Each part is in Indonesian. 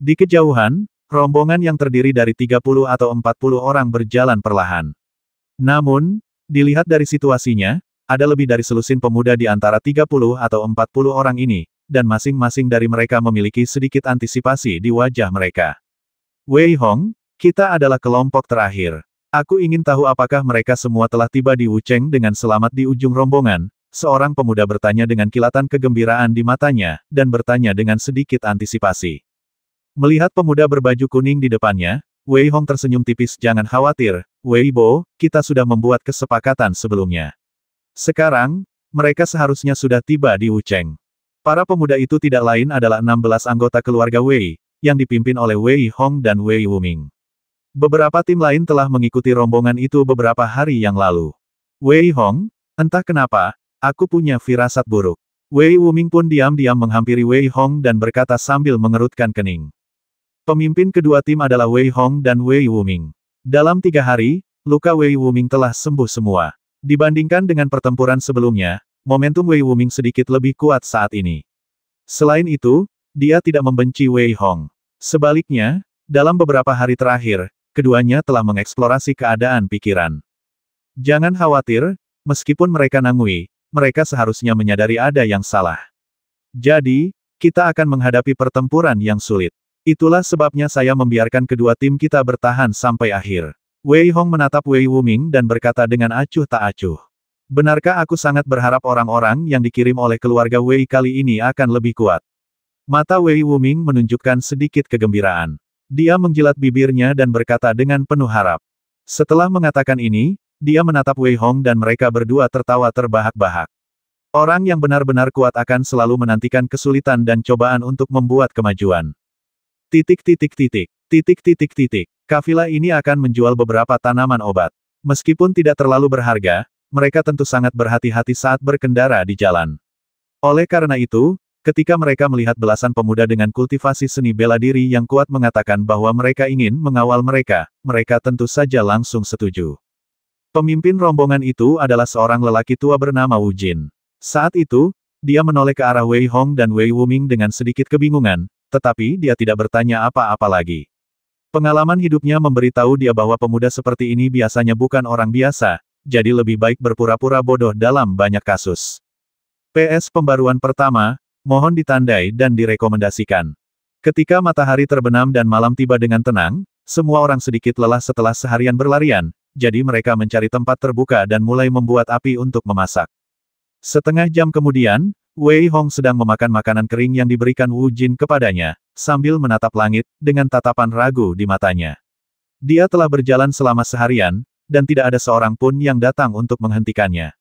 Di kejauhan, rombongan yang terdiri dari 30 atau 40 orang berjalan perlahan. Namun, dilihat dari situasinya, ada lebih dari selusin pemuda di antara 30 atau 40 orang ini, dan masing-masing dari mereka memiliki sedikit antisipasi di wajah mereka. Wei Hong, kita adalah kelompok terakhir. Aku ingin tahu apakah mereka semua telah tiba di Wucheng dengan selamat di ujung rombongan. Seorang pemuda bertanya dengan kilatan kegembiraan di matanya, dan bertanya dengan sedikit antisipasi. Melihat pemuda berbaju kuning di depannya, Wei Hong tersenyum tipis. Jangan khawatir, Wei Bo, kita sudah membuat kesepakatan sebelumnya. Sekarang, mereka seharusnya sudah tiba di Wucheng. Para pemuda itu tidak lain adalah 16 anggota keluarga Wei, yang dipimpin oleh Wei Hong dan Wei Wuming. Beberapa tim lain telah mengikuti rombongan itu beberapa hari yang lalu. Wei Hong, entah kenapa, aku punya firasat buruk. Wei Wuming pun diam-diam menghampiri Wei Hong dan berkata sambil mengerutkan kening. Pemimpin kedua tim adalah Wei Hong dan Wei Wuming. Dalam 3 hari, luka Wei Wuming telah sembuh semua. Dibandingkan dengan pertempuran sebelumnya, momentum Wei Wuming sedikit lebih kuat saat ini. Selain itu, dia tidak membenci Wei Hong. Sebaliknya, dalam beberapa hari terakhir, keduanya telah mengeksplorasi keadaan pikiran. Jangan khawatir, meskipun mereka nangui, mereka seharusnya menyadari ada yang salah. Jadi, kita akan menghadapi pertempuran yang sulit. Itulah sebabnya saya membiarkan kedua tim kita bertahan sampai akhir. Wei Hong menatap Wei Wuming dan berkata dengan acuh tak acuh. Benarkah aku sangat berharap orang-orang yang dikirim oleh keluarga Wei kali ini akan lebih kuat? Mata Wei Wuming menunjukkan sedikit kegembiraan. Dia menjilat bibirnya dan berkata dengan penuh harap. Setelah mengatakan ini, dia menatap Wei Hong dan mereka berdua tertawa terbahak-bahak. Orang yang benar-benar kuat akan selalu menantikan kesulitan dan cobaan untuk membuat kemajuan. Kafilah ini akan menjual beberapa tanaman obat. Meskipun tidak terlalu berharga, mereka tentu sangat berhati-hati saat berkendara di jalan. Oleh karena itu, ketika mereka melihat belasan pemuda dengan kultivasi seni bela diri yang kuat mengatakan bahwa mereka ingin mengawal mereka, mereka tentu saja langsung setuju. Pemimpin rombongan itu adalah seorang lelaki tua bernama Wu Jin. Saat itu, dia menoleh ke arah Wei Hong dan Wei Wuming dengan sedikit kebingungan, tetapi dia tidak bertanya apa-apa lagi. Pengalaman hidupnya memberitahu dia bahwa pemuda seperti ini biasanya bukan orang biasa, jadi lebih baik berpura-pura bodoh dalam banyak kasus. PS Pembaruan pertama, mohon ditandai dan direkomendasikan. Ketika matahari terbenam dan malam tiba dengan tenang, semua orang sedikit lelah setelah seharian berlarian, jadi mereka mencari tempat terbuka dan mulai membuat api untuk memasak. Setengah jam kemudian, Wei Hong sedang memakan makanan kering yang diberikan Wu Jin kepadanya, sambil menatap langit, dengan tatapan ragu di matanya. Dia telah berjalan selama seharian, dan tidak ada seorang pun yang datang untuk menghentikannya.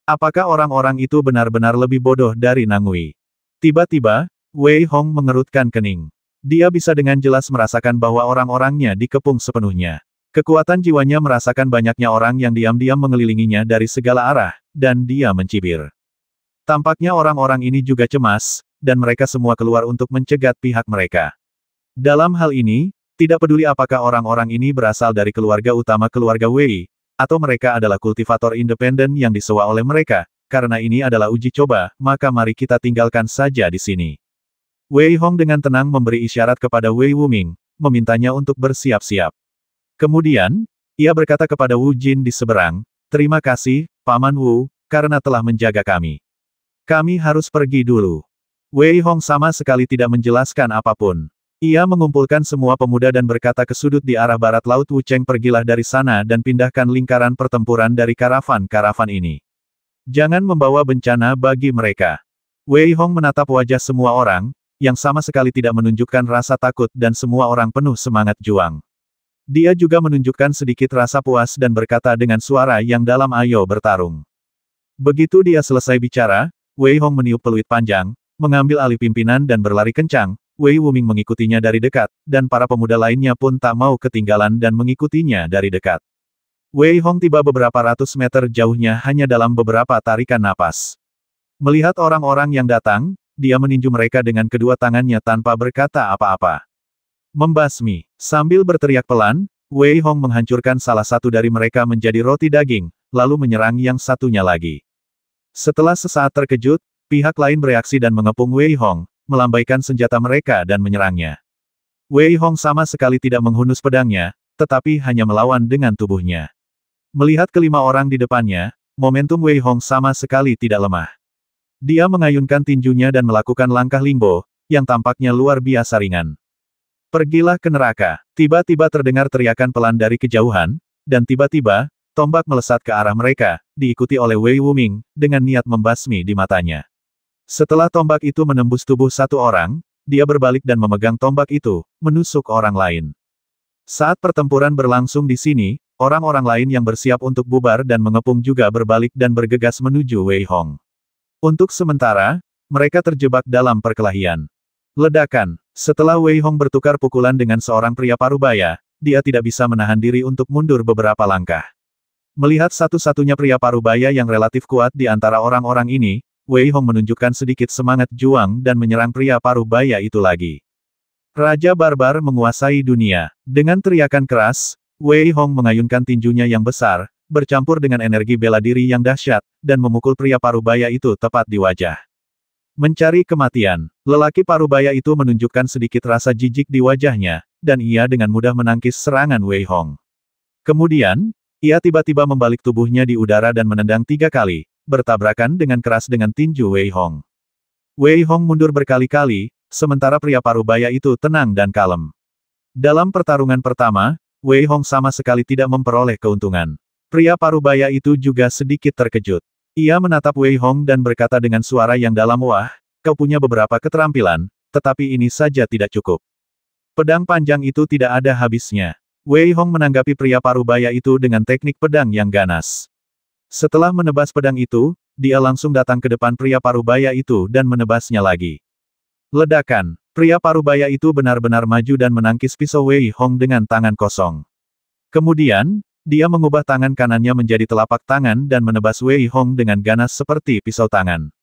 Apakah orang-orang itu benar-benar lebih bodoh dari Nangui? Tiba-tiba, Wei Hong mengerutkan kening. Dia bisa dengan jelas merasakan bahwa orang-orangnya dikepung sepenuhnya. Kekuatan jiwanya merasakan banyaknya orang yang diam-diam mengelilinginya dari segala arah, dan dia mencibir. Tampaknya orang-orang ini juga cemas, dan mereka semua keluar untuk mencegat pihak mereka. Dalam hal ini, tidak peduli apakah orang-orang ini berasal dari keluarga utama keluarga Wei, atau mereka adalah kultivator independen yang disewa oleh mereka, karena ini adalah uji coba, maka mari kita tinggalkan saja di sini. Wei Hong dengan tenang memberi isyarat kepada Wei Wuming, memintanya untuk bersiap-siap. Kemudian, ia berkata kepada Wu Jin di seberang, terima kasih, Paman Wu, karena telah menjaga kami. Kami harus pergi dulu. Wei Hong sama sekali tidak menjelaskan apapun. Ia mengumpulkan semua pemuda dan berkata ke sudut di arah barat laut Wucheng, pergilah dari sana dan pindahkan lingkaran pertempuran dari karavan-karavan ini. Jangan membawa bencana bagi mereka. Wei Hong menatap wajah semua orang, yang sama sekali tidak menunjukkan rasa takut dan semua orang penuh semangat juang. Dia juga menunjukkan sedikit rasa puas dan berkata dengan suara yang dalam, ayo bertarung. Begitu dia selesai bicara, Wei Hong meniup peluit panjang, mengambil alih pimpinan dan berlari kencang. Wei Wuming mengikutinya dari dekat, dan para pemuda lainnya pun tak mau ketinggalan dan mengikutinya dari dekat. Wei Hong tiba beberapa ratus meter jauhnya hanya dalam beberapa tarikan napas. Melihat orang-orang yang datang, dia meninju mereka dengan kedua tangannya tanpa berkata apa-apa. Membasmi. Sambil berteriak pelan, Wei Hong menghancurkan salah satu dari mereka menjadi roti daging, lalu menyerang yang satunya lagi. Setelah sesaat terkejut, pihak lain bereaksi dan mengepung Wei Hong, melambaikan senjata mereka dan menyerangnya. Wei Hong sama sekali tidak menghunus pedangnya, tetapi hanya melawan dengan tubuhnya. Melihat kelima orang di depannya, momentum Wei Hong sama sekali tidak lemah. Dia mengayunkan tinjunya dan melakukan langkah Lingbo, yang tampaknya luar biasa ringan. Pergilah ke neraka. Tiba-tiba terdengar teriakan pelan dari kejauhan, dan tiba-tiba, tombak melesat ke arah mereka, diikuti oleh Wei Wuming, dengan niat membasmi di matanya. Setelah tombak itu menembus tubuh satu orang, dia berbalik dan memegang tombak itu, menusuk orang lain. Saat pertempuran berlangsung di sini, orang-orang lain yang bersiap untuk bubar dan mengepung juga berbalik dan bergegas menuju Wei Hong. Untuk sementara, mereka terjebak dalam perkelahian. Ledakan. Setelah Wei Hong bertukar pukulan dengan seorang pria parubaya, dia tidak bisa menahan diri untuk mundur beberapa langkah. Melihat satu-satunya pria parubaya yang relatif kuat di antara orang-orang ini, Wei Hong menunjukkan sedikit semangat juang dan menyerang pria parubaya itu lagi. Raja Barbar menguasai dunia. Dengan teriakan keras, Wei Hong mengayunkan tinjunya yang besar, bercampur dengan energi bela diri yang dahsyat, dan memukul pria parubaya itu tepat di wajah. Mencari kematian. Lelaki parubaya itu menunjukkan sedikit rasa jijik di wajahnya, dan ia dengan mudah menangkis serangan Wei Hong. Kemudian, ia tiba-tiba membalik tubuhnya di udara dan menendang 3 kali, bertabrakan dengan keras dengan tinju Wei Hong. Wei Hong mundur berkali-kali, sementara pria parubaya itu tenang dan kalem. Dalam pertarungan pertama, Wei Hong sama sekali tidak memperoleh keuntungan. Pria parubaya itu juga sedikit terkejut. Ia menatap Wei Hong dan berkata dengan suara yang dalam, "Wah, kau punya beberapa keterampilan, tetapi ini saja tidak cukup." Pedang panjang itu tidak ada habisnya. Wei Hong menanggapi pria parubaya itu dengan teknik pedang yang ganas. Setelah menebas pedang itu, dia langsung datang ke depan pria parubaya itu dan menebasnya lagi. Ledakan. Pria parubaya itu benar-benar maju dan menangkis pisau Wei Hong dengan tangan kosong. Kemudian, dia mengubah tangan kanannya menjadi telapak tangan dan menebas Wei Hong dengan ganas seperti pisau tangan.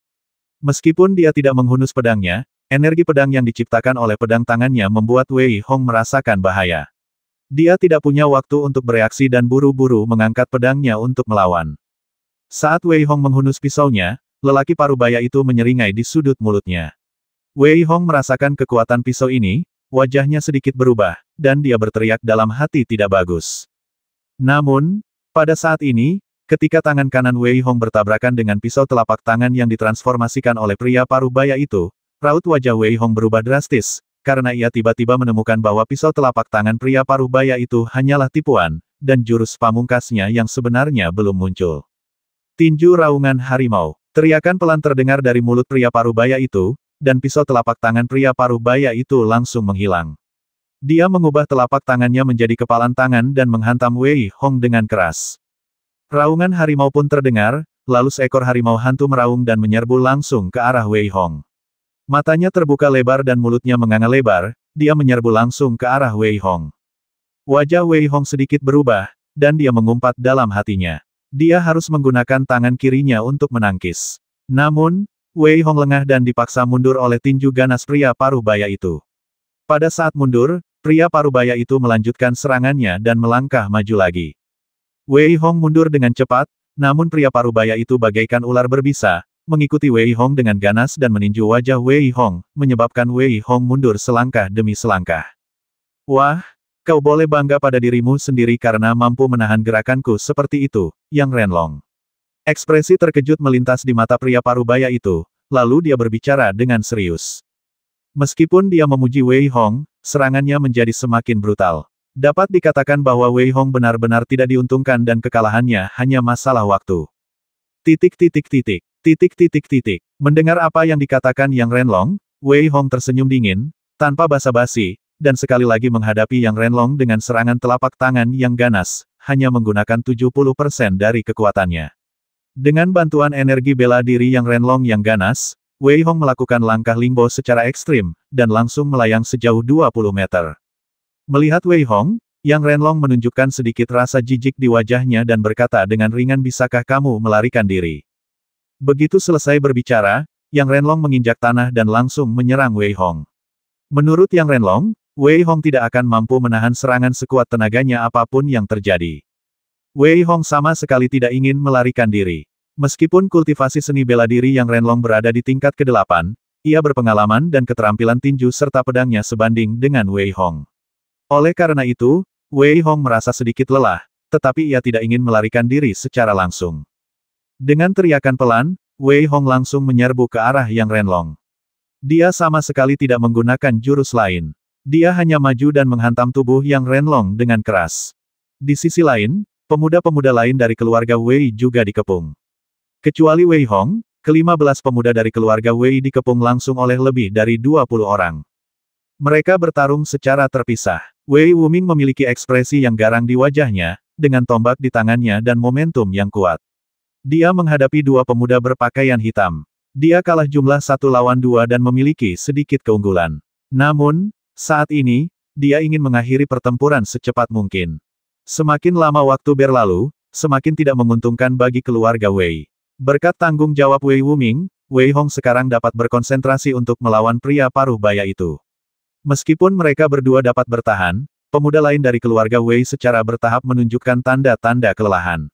Meskipun dia tidak menghunus pedangnya, energi pedang yang diciptakan oleh pedang tangannya membuat Wei Hong merasakan bahaya. Dia tidak punya waktu untuk bereaksi dan buru-buru mengangkat pedangnya untuk melawan. Saat Wei Hong menghunus pisaunya, lelaki parubaya itu menyeringai di sudut mulutnya. Wei Hong merasakan kekuatan pisau ini, wajahnya sedikit berubah, dan dia berteriak dalam hati tidak bagus. Namun, pada saat ini, ketika tangan kanan Wei Hong bertabrakan dengan pisau telapak tangan yang ditransformasikan oleh pria parubaya itu, raut wajah Wei Hong berubah drastis, karena ia tiba-tiba menemukan bahwa pisau telapak tangan pria parubaya itu hanyalah tipuan, dan jurus pamungkasnya yang sebenarnya belum muncul. Tinju raungan harimau. Teriakan pelan terdengar dari mulut pria parubaya itu, dan pisau telapak tangan pria parubaya itu langsung menghilang. Dia mengubah telapak tangannya menjadi kepalan tangan dan menghantam Wei Hong dengan keras. Raungan harimau pun terdengar, lalu seekor harimau hantu meraung dan menyerbu langsung ke arah Wei Hong. Matanya terbuka lebar dan mulutnya menganga lebar, dia menyerbu langsung ke arah Wei Hong. Wajah Wei Hong sedikit berubah, dan dia mengumpat dalam hatinya. Dia harus menggunakan tangan kirinya untuk menangkis. Namun, Wei Hong lengah dan dipaksa mundur oleh tinju ganas pria parubaya itu. Pada saat mundur, pria parubaya itu melanjutkan serangannya dan melangkah maju lagi. Wei Hong mundur dengan cepat, namun pria parubaya itu bagaikan ular berbisa, mengikuti Wei Hong dengan ganas dan meninju wajah Wei Hong, menyebabkan Wei Hong mundur selangkah demi selangkah. Wah, kau boleh bangga pada dirimu sendiri karena mampu menahan gerakanku seperti itu, Yang Renlong. Ekspresi terkejut melintas di mata pria parubaya itu, lalu dia berbicara dengan serius. Meskipun dia memuji Wei Hong, serangannya menjadi semakin brutal. Dapat dikatakan bahwa Wei Hong benar-benar tidak diuntungkan dan kekalahannya hanya masalah waktu. Mendengar apa yang dikatakan Yang Renlong, Wei Hong tersenyum dingin, tanpa basa-basi, dan sekali lagi menghadapi Yang Renlong dengan serangan telapak tangan yang ganas, hanya menggunakan 70% dari kekuatannya. Dengan bantuan energi bela diri Yang Renlong yang ganas, Wei Hong melakukan langkah Lingbo secara ekstrim, dan langsung melayang sejauh 20 meter. Melihat Wei Hong, Yang Renlong menunjukkan sedikit rasa jijik di wajahnya dan berkata dengan ringan, "Bisakah kamu melarikan diri?" Begitu selesai berbicara, Yang Renlong menginjak tanah dan langsung menyerang Wei Hong. Menurut Yang Renlong, Wei Hong tidak akan mampu menahan serangan sekuat tenaganya apapun yang terjadi. Wei Hong sama sekali tidak ingin melarikan diri. Meskipun kultivasi seni bela diri Yang Renlong berada di tingkat ke-8, Ia berpengalaman dan keterampilan tinju serta pedangnya sebanding dengan Wei Hong. Oleh karena itu, Wei Hong merasa sedikit lelah, tetapi ia tidak ingin melarikan diri secara langsung. Dengan teriakan pelan, Wei Hong langsung menyerbu ke arah Yang Renlong. Dia sama sekali tidak menggunakan jurus lain. Dia hanya maju dan menghantam tubuh Yang Renlong dengan keras. Di sisi lain, pemuda-pemuda lain dari keluarga Wei juga dikepung. Kecuali Wei Hong, ke-15 pemuda dari keluarga Wei dikepung langsung oleh lebih dari 20 orang. Mereka bertarung secara terpisah. Wei Wuming memiliki ekspresi yang garang di wajahnya, dengan tombak di tangannya dan momentum yang kuat. Dia menghadapi dua pemuda berpakaian hitam. Dia kalah jumlah 1 lawan 2 dan memiliki sedikit keunggulan. Namun, saat ini, dia ingin mengakhiri pertempuran secepat mungkin. Semakin lama waktu berlalu, semakin tidak menguntungkan bagi keluarga Wei. Berkat tanggung jawab Wei Wuming, Wei Hong sekarang dapat berkonsentrasi untuk melawan pria paruh baya itu. Meskipun mereka berdua dapat bertahan, pemuda lain dari keluarga Wei secara bertahap menunjukkan tanda-tanda kelelahan.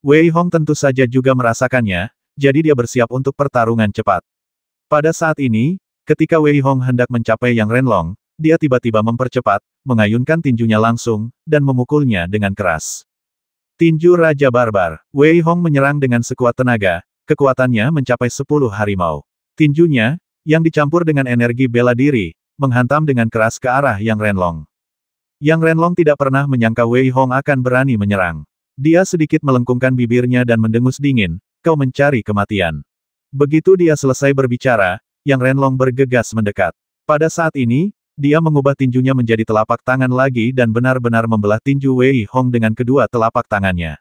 Wei Hong tentu saja juga merasakannya, jadi dia bersiap untuk pertarungan cepat. Pada saat ini, ketika Wei Hong hendak mencapai Yang Renlong, dia tiba-tiba mempercepat, mengayunkan tinjunya langsung, dan memukulnya dengan keras. Tinju Raja Barbar. Wei Hong menyerang dengan sekuat tenaga, kekuatannya mencapai 10 harimau. Tinjunya, yang dicampur dengan energi bela diri, menghantam dengan keras ke arah Yang Renlong. Yang Renlong tidak pernah menyangka Wei Hong akan berani menyerang. Dia sedikit melengkungkan bibirnya dan mendengus dingin, "Kau mencari kematian." Begitu dia selesai berbicara, Yang Renlong bergegas mendekat. Pada saat ini, dia mengubah tinjunya menjadi telapak tangan lagi dan benar-benar membelah tinju Wei Hong dengan kedua telapak tangannya.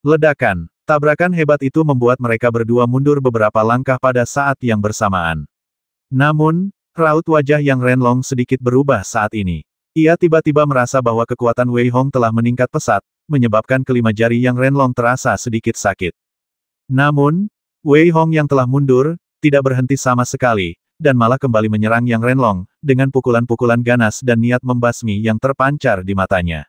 Ledakan, tabrakan hebat itu membuat mereka berdua mundur beberapa langkah pada saat yang bersamaan. Namun, raut wajah Yang Renlong sedikit berubah saat ini. Ia tiba-tiba merasa bahwa kekuatan Wei Hong telah meningkat pesat, menyebabkan kelima jari Yang Renlong terasa sedikit sakit. Namun, Wei Hong yang telah mundur, tidak berhenti sama sekali, dan malah kembali menyerang Yang Renlong, dengan pukulan-pukulan ganas dan niat membasmi yang terpancar di matanya.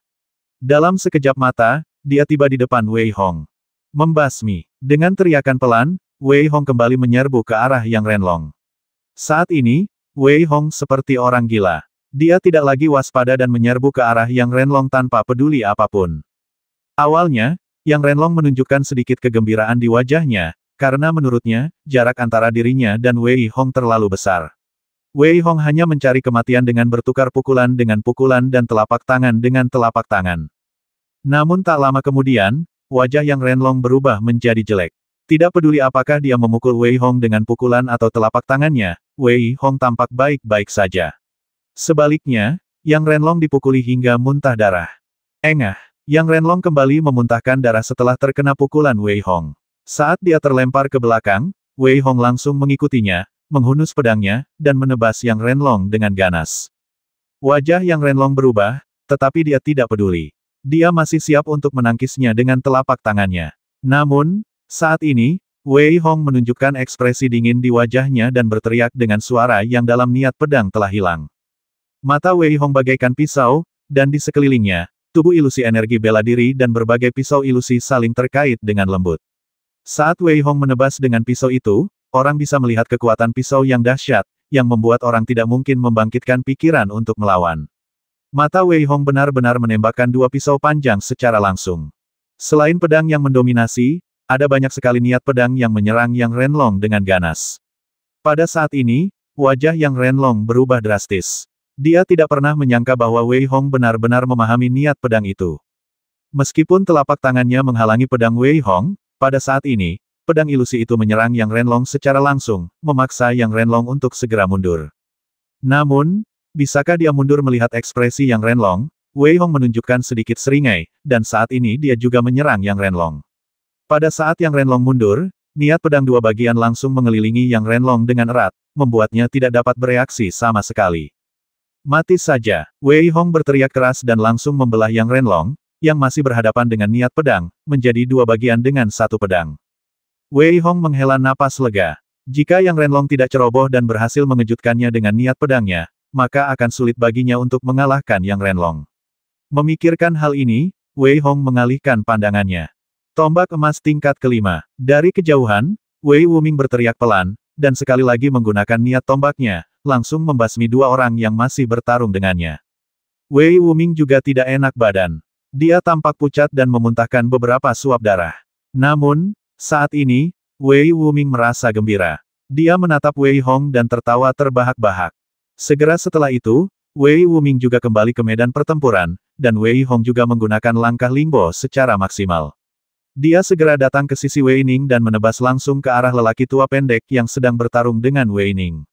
Dalam sekejap mata, dia tiba di depan Wei Hong. Membasmi. Dengan teriakan pelan, Wei Hong kembali menyerbu ke arah Yang Renlong. Saat ini, Wei Hong seperti orang gila. Dia tidak lagi waspada dan menyerbu ke arah Yang Renlong tanpa peduli apapun. Awalnya, Yang Renlong menunjukkan sedikit kegembiraan di wajahnya, karena menurutnya, jarak antara dirinya dan Wei Hong terlalu besar. Wei Hong hanya mencari kematian dengan bertukar pukulan dengan pukulan dan telapak tangan dengan telapak tangan. Namun tak lama kemudian, wajah Yang Renlong berubah menjadi jelek. Tidak peduli apakah dia memukul Wei Hong dengan pukulan atau telapak tangannya, Wei Hong tampak baik-baik saja. Sebaliknya, Yang Renlong dipukuli hingga muntah darah. Engah, Yang Renlong kembali memuntahkan darah setelah terkena pukulan Wei Hong. Saat dia terlempar ke belakang, Wei Hong langsung mengikutinya, menghunus pedangnya, dan menebas Yang Renlong dengan ganas. Wajah Yang Renlong berubah, tetapi dia tidak peduli. Dia masih siap untuk menangkisnya dengan telapak tangannya. Namun, saat ini, Wei Hong menunjukkan ekspresi dingin di wajahnya dan berteriak dengan suara yang dalam niat pedang telah hilang. Mata Wei Hong bagaikan pisau, dan di sekelilingnya, tubuh ilusi energi bela diri dan berbagai pisau ilusi saling terkait dengan lembut. Saat Wei Hong menebas dengan pisau itu, orang bisa melihat kekuatan pisau yang dahsyat, yang membuat orang tidak mungkin membangkitkan pikiran untuk melawan. Mata Wei Hong benar-benar menembakkan dua pisau panjang secara langsung. Selain pedang yang mendominasi, ada banyak sekali niat pedang yang menyerang Yang Renlong dengan ganas. Pada saat ini, wajah Yang Renlong berubah drastis. Dia tidak pernah menyangka bahwa Wei Hong benar-benar memahami niat pedang itu. Meskipun telapak tangannya menghalangi pedang Wei Hong, pada saat ini, pedang ilusi itu menyerang Yang Renlong secara langsung, memaksa Yang Renlong untuk segera mundur. Namun, bisakah dia mundur melihat ekspresi Yang Renlong? Wei Hong menunjukkan sedikit seringai, dan saat ini dia juga menyerang Yang Renlong. Pada saat Yang Renlong mundur, niat pedang dua bagian langsung mengelilingi Yang Renlong dengan erat, membuatnya tidak dapat bereaksi sama sekali. Mati saja, Wei Hong berteriak keras dan langsung membelah Yang Renlong, yang masih berhadapan dengan niat pedang, menjadi dua bagian dengan satu pedang. Wei Hong menghela napas lega. Jika Yang Renlong tidak ceroboh dan berhasil mengejutkannya dengan niat pedangnya, maka akan sulit baginya untuk mengalahkan Yang Renlong. Memikirkan hal ini, Wei Hong mengalihkan pandangannya. Tombak emas tingkat kelima. Dari kejauhan, Wei Wuming berteriak pelan, dan sekali lagi menggunakan niat tombaknya, langsung membasmi dua orang yang masih bertarung dengannya. Wei Wuming juga tidak enak badan. Dia tampak pucat dan memuntahkan beberapa suap darah. Namun, saat ini, Wei Wuming merasa gembira. Dia menatap Wei Hong dan tertawa terbahak-bahak. Segera setelah itu, Wei Wuming juga kembali ke medan pertempuran, dan Wei Hong juga menggunakan langkah Lingbo secara maksimal. Dia segera datang ke sisi Wei Ning dan menebas langsung ke arah lelaki tua pendek yang sedang bertarung dengan Wei Ning.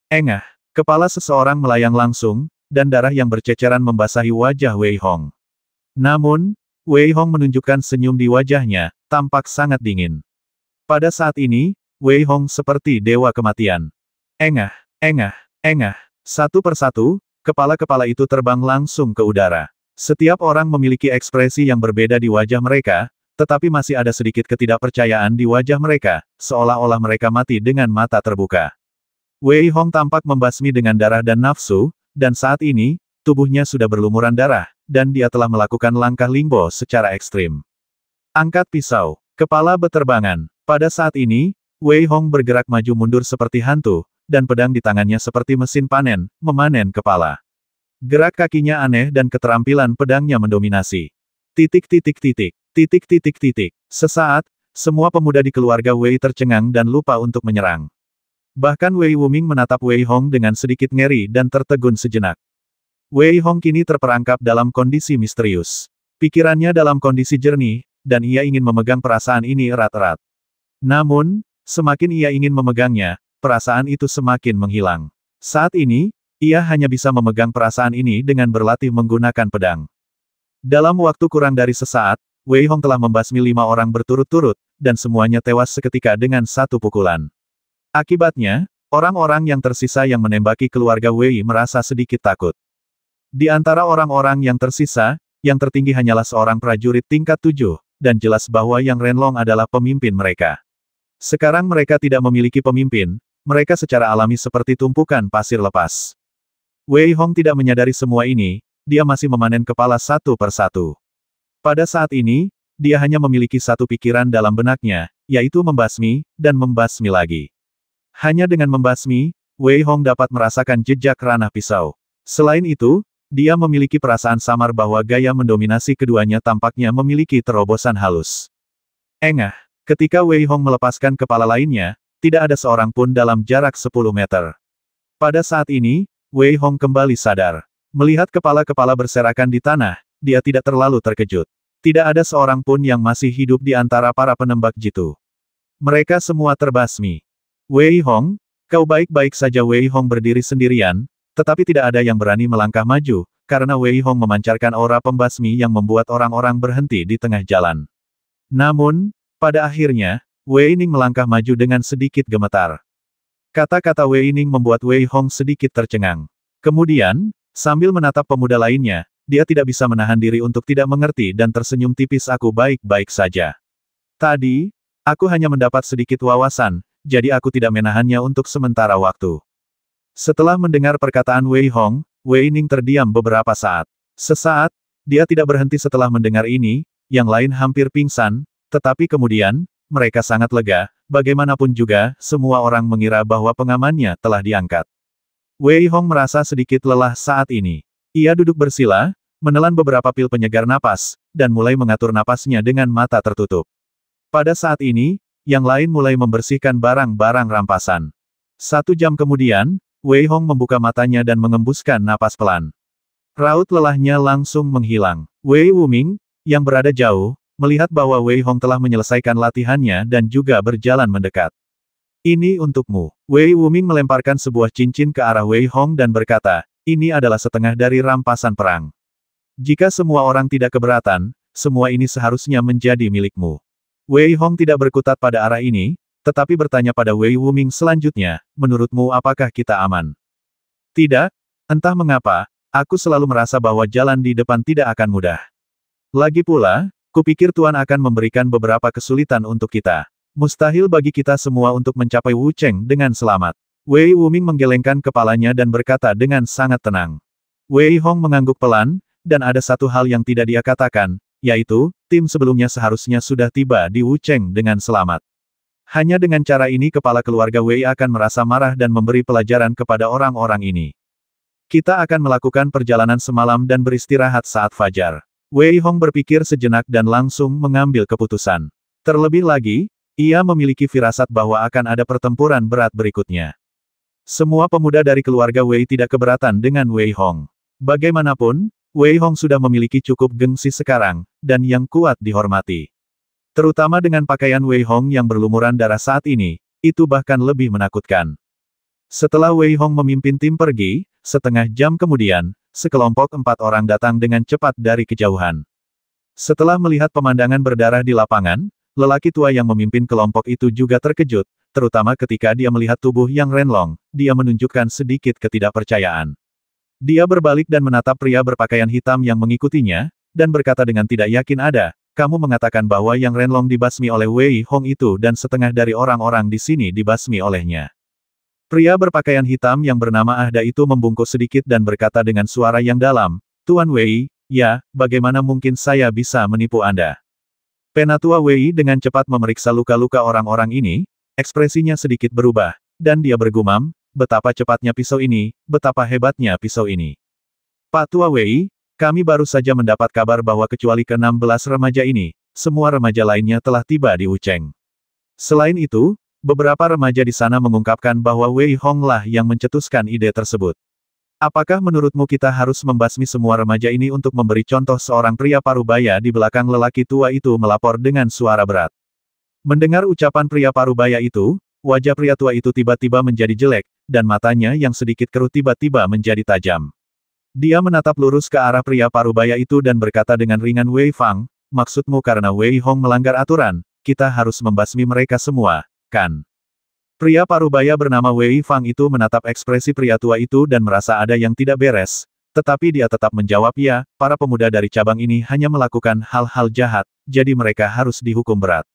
Engah, kepala seseorang melayang langsung, dan darah yang berceceran membasahi wajah Wei Hong. Namun, Wei Hong menunjukkan senyum di wajahnya, tampak sangat dingin. Pada saat ini, Wei Hong seperti dewa kematian. Engah, engah, engah. Satu persatu, kepala-kepala itu terbang langsung ke udara. Setiap orang memiliki ekspresi yang berbeda di wajah mereka, tetapi masih ada sedikit ketidakpercayaan di wajah mereka, seolah-olah mereka mati dengan mata terbuka. Wei Hong tampak membasmi dengan darah dan nafsu, dan saat ini, tubuhnya sudah berlumuran darah, dan dia telah melakukan langkah Lingbo secara ekstrim. Angkat pisau. Kepala beterbangan. Pada saat ini, Wei Hong bergerak maju mundur seperti hantu, dan pedang di tangannya seperti mesin panen, memanen kepala. Gerak kakinya aneh dan keterampilan pedangnya mendominasi. Titik titik titik. Titik titik titik. Sesaat, semua pemuda di keluarga Wei tercengang dan lupa untuk menyerang. Bahkan Wei Wuming menatap Wei Hong dengan sedikit ngeri dan tertegun sejenak. Wei Hong kini terperangkap dalam kondisi misterius. Pikirannya dalam kondisi jernih, dan ia ingin memegang perasaan ini erat-erat. Namun, semakin ia ingin memegangnya, perasaan itu semakin menghilang. Saat ini, ia hanya bisa memegang perasaan ini dengan berlatih menggunakan pedang. Dalam waktu kurang dari sesaat, Wei Hong telah membasmi 5 orang berturut-turut, dan semuanya tewas seketika dengan satu pukulan. Akibatnya, orang-orang yang tersisa yang menembaki keluarga Wei merasa sedikit takut. Di antara orang-orang yang tersisa, yang tertinggi hanyalah seorang prajurit tingkat 7, dan jelas bahwa Yang Renlong adalah pemimpin mereka. Sekarang mereka tidak memiliki pemimpin, mereka secara alami seperti tumpukan pasir lepas. Wei Hong tidak menyadari semua ini, dia masih memanen kepala satu persatu. Pada saat ini, dia hanya memiliki satu pikiran dalam benaknya, yaitu membasmi, dan membasmi lagi. Hanya dengan membasmi, Wei Hong dapat merasakan jejak ranah pisau. Selain itu, dia memiliki perasaan samar bahwa gaya mendominasi keduanya tampaknya memiliki terobosan halus. Engah, ketika Wei Hong melepaskan kepala lainnya, tidak ada seorang pun dalam jarak 10 meter. Pada saat ini, Wei Hong kembali sadar. Melihat kepala-kepala berserakan di tanah, dia tidak terlalu terkejut. Tidak ada seorang pun yang masih hidup di antara para penembak jitu. Mereka semua terbasmi. Wei Hong, kau baik-baik saja. Wei Hong berdiri sendirian, tetapi tidak ada yang berani melangkah maju, karena Wei Hong memancarkan aura pembasmi yang membuat orang-orang berhenti di tengah jalan. Namun, pada akhirnya, Wei Ning melangkah maju dengan sedikit gemetar. Kata-kata Wei Ning membuat Wei Hong sedikit tercengang. Kemudian, sambil menatap pemuda lainnya, dia tidak bisa menahan diri untuk tidak mengerti dan tersenyum tipis. Aku baik-baik saja. Tadi, aku hanya mendapat sedikit wawasan, jadi aku tidak menahannya untuk sementara waktu. Setelah mendengar perkataan Wei Hong, Wei Ning terdiam beberapa saat. Sesaat, dia tidak berhenti setelah mendengar ini, yang lain hampir pingsan, tetapi kemudian, mereka sangat lega, bagaimanapun juga, semua orang mengira bahwa pengamannya telah diangkat. Wei Hong merasa sedikit lelah saat ini. Ia duduk bersila, menelan beberapa pil penyegar napas, dan mulai mengatur napasnya dengan mata tertutup. Pada saat ini, yang lain mulai membersihkan barang-barang rampasan. 1 jam kemudian, Wei Hong membuka matanya dan mengembuskan napas pelan. Raut lelahnya langsung menghilang. Wei Wuming, yang berada jauh, melihat bahwa Wei Hong telah menyelesaikan latihannya dan juga berjalan mendekat. Ini untukmu. Wei Wuming melemparkan sebuah cincin ke arah Wei Hong dan berkata, ini adalah setengah dari rampasan perang. Jika semua orang tidak keberatan, semua ini seharusnya menjadi milikmu. Wei Hong tidak berkutat pada arah ini, tetapi bertanya pada Wei Wuming selanjutnya, menurutmu apakah kita aman? Tidak, entah mengapa, aku selalu merasa bahwa jalan di depan tidak akan mudah. Lagi pula, kupikir Tuan akan memberikan beberapa kesulitan untuk kita. Mustahil bagi kita semua untuk mencapai Wu Cheng dengan selamat. Wei Wuming menggelengkan kepalanya dan berkata dengan sangat tenang. Wei Hong mengangguk pelan, dan ada satu hal yang tidak dia katakan, yaitu, tim sebelumnya seharusnya sudah tiba di Wu Cheng dengan selamat. Hanya dengan cara ini kepala keluarga Wei akan merasa marah dan memberi pelajaran kepada orang-orang ini. Kita akan melakukan perjalanan semalam dan beristirahat saat fajar. Wei Hong berpikir sejenak dan langsung mengambil keputusan. Terlebih lagi, ia memiliki firasat bahwa akan ada pertempuran berat berikutnya. Semua pemuda dari keluarga Wei tidak keberatan dengan Wei Hong. Bagaimanapun, Wei Hong sudah memiliki cukup gengsi sekarang, dan yang kuat dihormati. Terutama dengan pakaian Wei Hong yang berlumuran darah saat ini, itu bahkan lebih menakutkan. Setelah Wei Hong memimpin tim pergi, setengah jam kemudian, sekelompok 4 orang datang dengan cepat dari kejauhan. Setelah melihat pemandangan berdarah di lapangan, lelaki tua yang memimpin kelompok itu juga terkejut, terutama ketika dia melihat tubuh Yang Renlong, dia menunjukkan sedikit ketidakpercayaan. Dia berbalik dan menatap pria berpakaian hitam yang mengikutinya, dan berkata dengan tidak yakin kamu mengatakan bahwa Yang Renlong dibasmi oleh Wei Hong itu dan setengah dari orang-orang di sini dibasmi olehnya. Pria berpakaian hitam yang bernama Ahda itu membungkuk sedikit dan berkata dengan suara yang dalam, Tuan Wei, ya, bagaimana mungkin saya bisa menipu Anda? Penatua Wei dengan cepat memeriksa luka-luka orang-orang ini, ekspresinya sedikit berubah, dan dia bergumam, betapa cepatnya pisau ini, betapa hebatnya pisau ini. Pak Tua Wei, kami baru saja mendapat kabar bahwa kecuali ke-16 remaja ini, semua remaja lainnya telah tiba di Wucheng. Selain itu, beberapa remaja di sana mengungkapkan bahwa Wei Hong lah yang mencetuskan ide tersebut. Apakah menurutmu kita harus membasmi semua remaja ini untuk memberi contoh? Seorang pria parubaya di belakang lelaki tua itu melapor dengan suara berat. Mendengar ucapan pria parubaya itu, wajah pria tua itu tiba-tiba menjadi jelek, dan matanya yang sedikit keruh tiba-tiba menjadi tajam. Dia menatap lurus ke arah pria parubaya itu dan berkata dengan ringan, Wei Fang, maksudmu karena Wei Hong melanggar aturan, kita harus membasmi mereka semua, kan? Pria parubaya bernama Wei Fang itu menatap ekspresi pria tua itu dan merasa ada yang tidak beres, tetapi dia tetap menjawab ya, para pemuda dari cabang ini hanya melakukan hal-hal jahat, jadi mereka harus dihukum berat.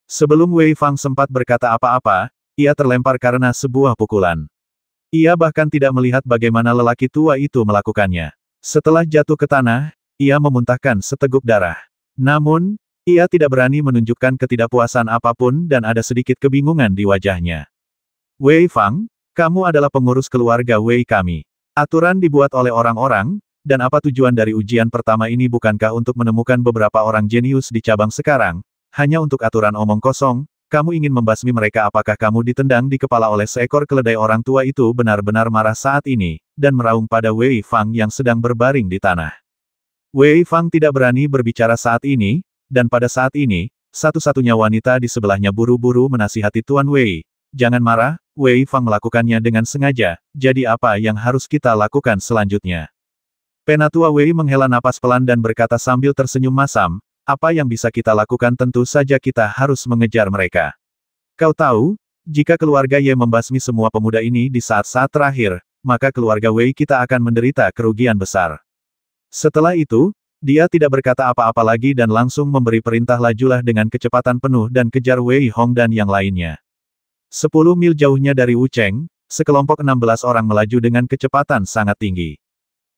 Sebelum Wei Fang sempat berkata apa-apa, ia terlempar karena sebuah pukulan. Ia bahkan tidak melihat bagaimana lelaki tua itu melakukannya. Setelah jatuh ke tanah, ia memuntahkan seteguk darah. Namun, ia tidak berani menunjukkan ketidakpuasan apapun dan ada sedikit kebingungan di wajahnya. Wei Fang, kamu adalah pengurus keluarga Wei kami. Aturan dibuat oleh orang-orang, dan apa tujuan dari ujian pertama ini? Bukankah untuk menemukan beberapa orang jenius di cabang sekarang? Hanya untuk aturan omong kosong, kamu ingin membasmi mereka? Apakah kamu ditendang di kepala oleh seekor keledai? Orang tua itu benar-benar marah saat ini, dan meraung pada Wei Fang yang sedang berbaring di tanah. Wei Fang tidak berani berbicara saat ini, dan pada saat ini, satu-satunya wanita di sebelahnya buru-buru menasihati Tuan Wei. Jangan marah, Wei Fang melakukannya dengan sengaja, jadi apa yang harus kita lakukan selanjutnya? Penatua Wei menghela napas pelan dan berkata sambil tersenyum masam, apa yang bisa kita lakukan? Tentu saja kita harus mengejar mereka. Kau tahu, jika keluarga Ye membasmi semua pemuda ini di saat-saat terakhir, maka keluarga Wei kita akan menderita kerugian besar. Setelah itu, dia tidak berkata apa-apa lagi dan langsung memberi perintah, lajulah dengan kecepatan penuh dan kejar Wei Hong dan yang lainnya. 10 mil jauhnya dari Wucheng, sekelompok 16 orang melaju dengan kecepatan sangat tinggi.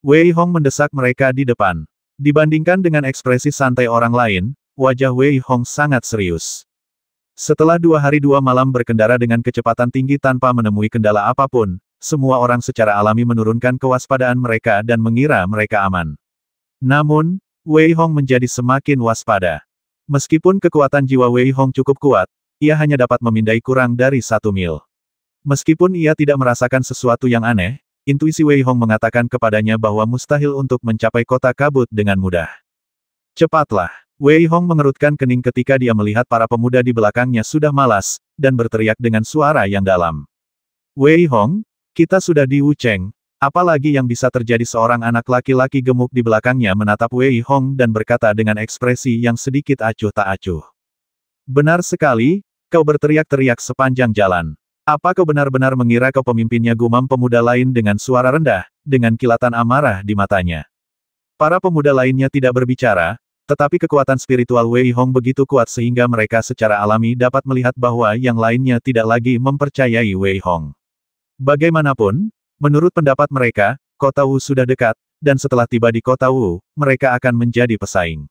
Wei Hong mendesak mereka di depan. Dibandingkan dengan ekspresi santai orang lain, wajah Wei Hong sangat serius. Setelah 2 hari 2 malam berkendara dengan kecepatan tinggi tanpa menemui kendala apapun, semua orang secara alami menurunkan kewaspadaan mereka dan mengira mereka aman. Namun, Wei Hong menjadi semakin waspada. Meskipun kekuatan jiwa Wei Hong cukup kuat, ia hanya dapat memindai kurang dari 1 mil. Meskipun ia tidak merasakan sesuatu yang aneh, intuisi Wei Hong mengatakan kepadanya bahwa mustahil untuk mencapai kota kabut dengan mudah. Cepatlah! Wei Hong mengerutkan kening ketika dia melihat para pemuda di belakangnya sudah malas, dan berteriak dengan suara yang dalam. Wei Hong, kita sudah di Wucheng, apalagi yang bisa terjadi? Seorang anak laki-laki gemuk di belakangnya menatap Wei Hong dan berkata dengan ekspresi yang sedikit acuh tak acuh. Benar sekali, kau berteriak-teriak sepanjang jalan. Apa kau benar-benar mengira kau pemimpinnya? Gumam pemuda lain dengan suara rendah, dengan kilatan amarah di matanya. Para pemuda lainnya tidak berbicara, tetapi kekuatan spiritual Wei Hong begitu kuat sehingga mereka secara alami dapat melihat bahwa yang lainnya tidak lagi mempercayai Wei Hong. Bagaimanapun, menurut pendapat mereka, kota Wu sudah dekat, dan setelah tiba di kota Wu, mereka akan menjadi pesaing.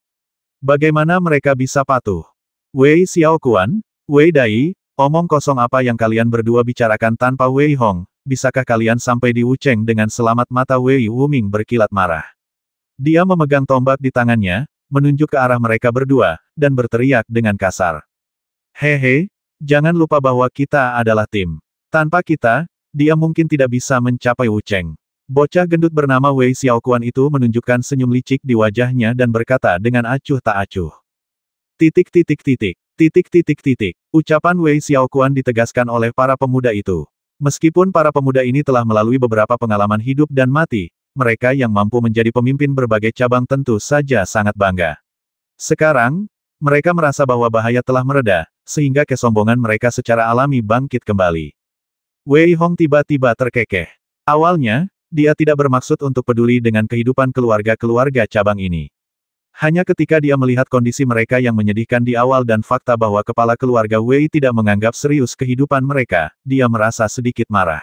Bagaimana mereka bisa patuh? Wei Xiaoquan, Wei Dai, Omong kosong apa yang kalian berdua bicarakan tanpa Wei Hong, bisakah kalian sampai di Wucheng dengan selamat? Mata Wei Wuming berkilat marah. Dia memegang tombak di tangannya, menunjuk ke arah mereka berdua, dan berteriak dengan kasar. Hehe, jangan lupa bahwa kita adalah tim. Tanpa kita, dia mungkin tidak bisa mencapai Wucheng. Bocah gendut bernama Wei Xiaoquan itu menunjukkan senyum licik di wajahnya dan berkata dengan acuh tak acuh. Titik titik titik. Titik titik titik. Ucapan Wei Xiaoquan ditegaskan oleh para pemuda itu. Meskipun para pemuda ini telah melalui beberapa pengalaman hidup dan mati, mereka yang mampu menjadi pemimpin berbagai cabang tentu saja sangat bangga. Sekarang, mereka merasa bahwa bahaya telah mereda, sehingga kesombongan mereka secara alami bangkit kembali. Wei Hong tiba-tiba terkekeh. Awalnya, dia tidak bermaksud untuk peduli dengan kehidupan keluarga-keluarga cabang ini. Hanya ketika dia melihat kondisi mereka yang menyedihkan di awal dan fakta bahwa kepala keluarga Wei tidak menganggap serius kehidupan mereka, dia merasa sedikit marah.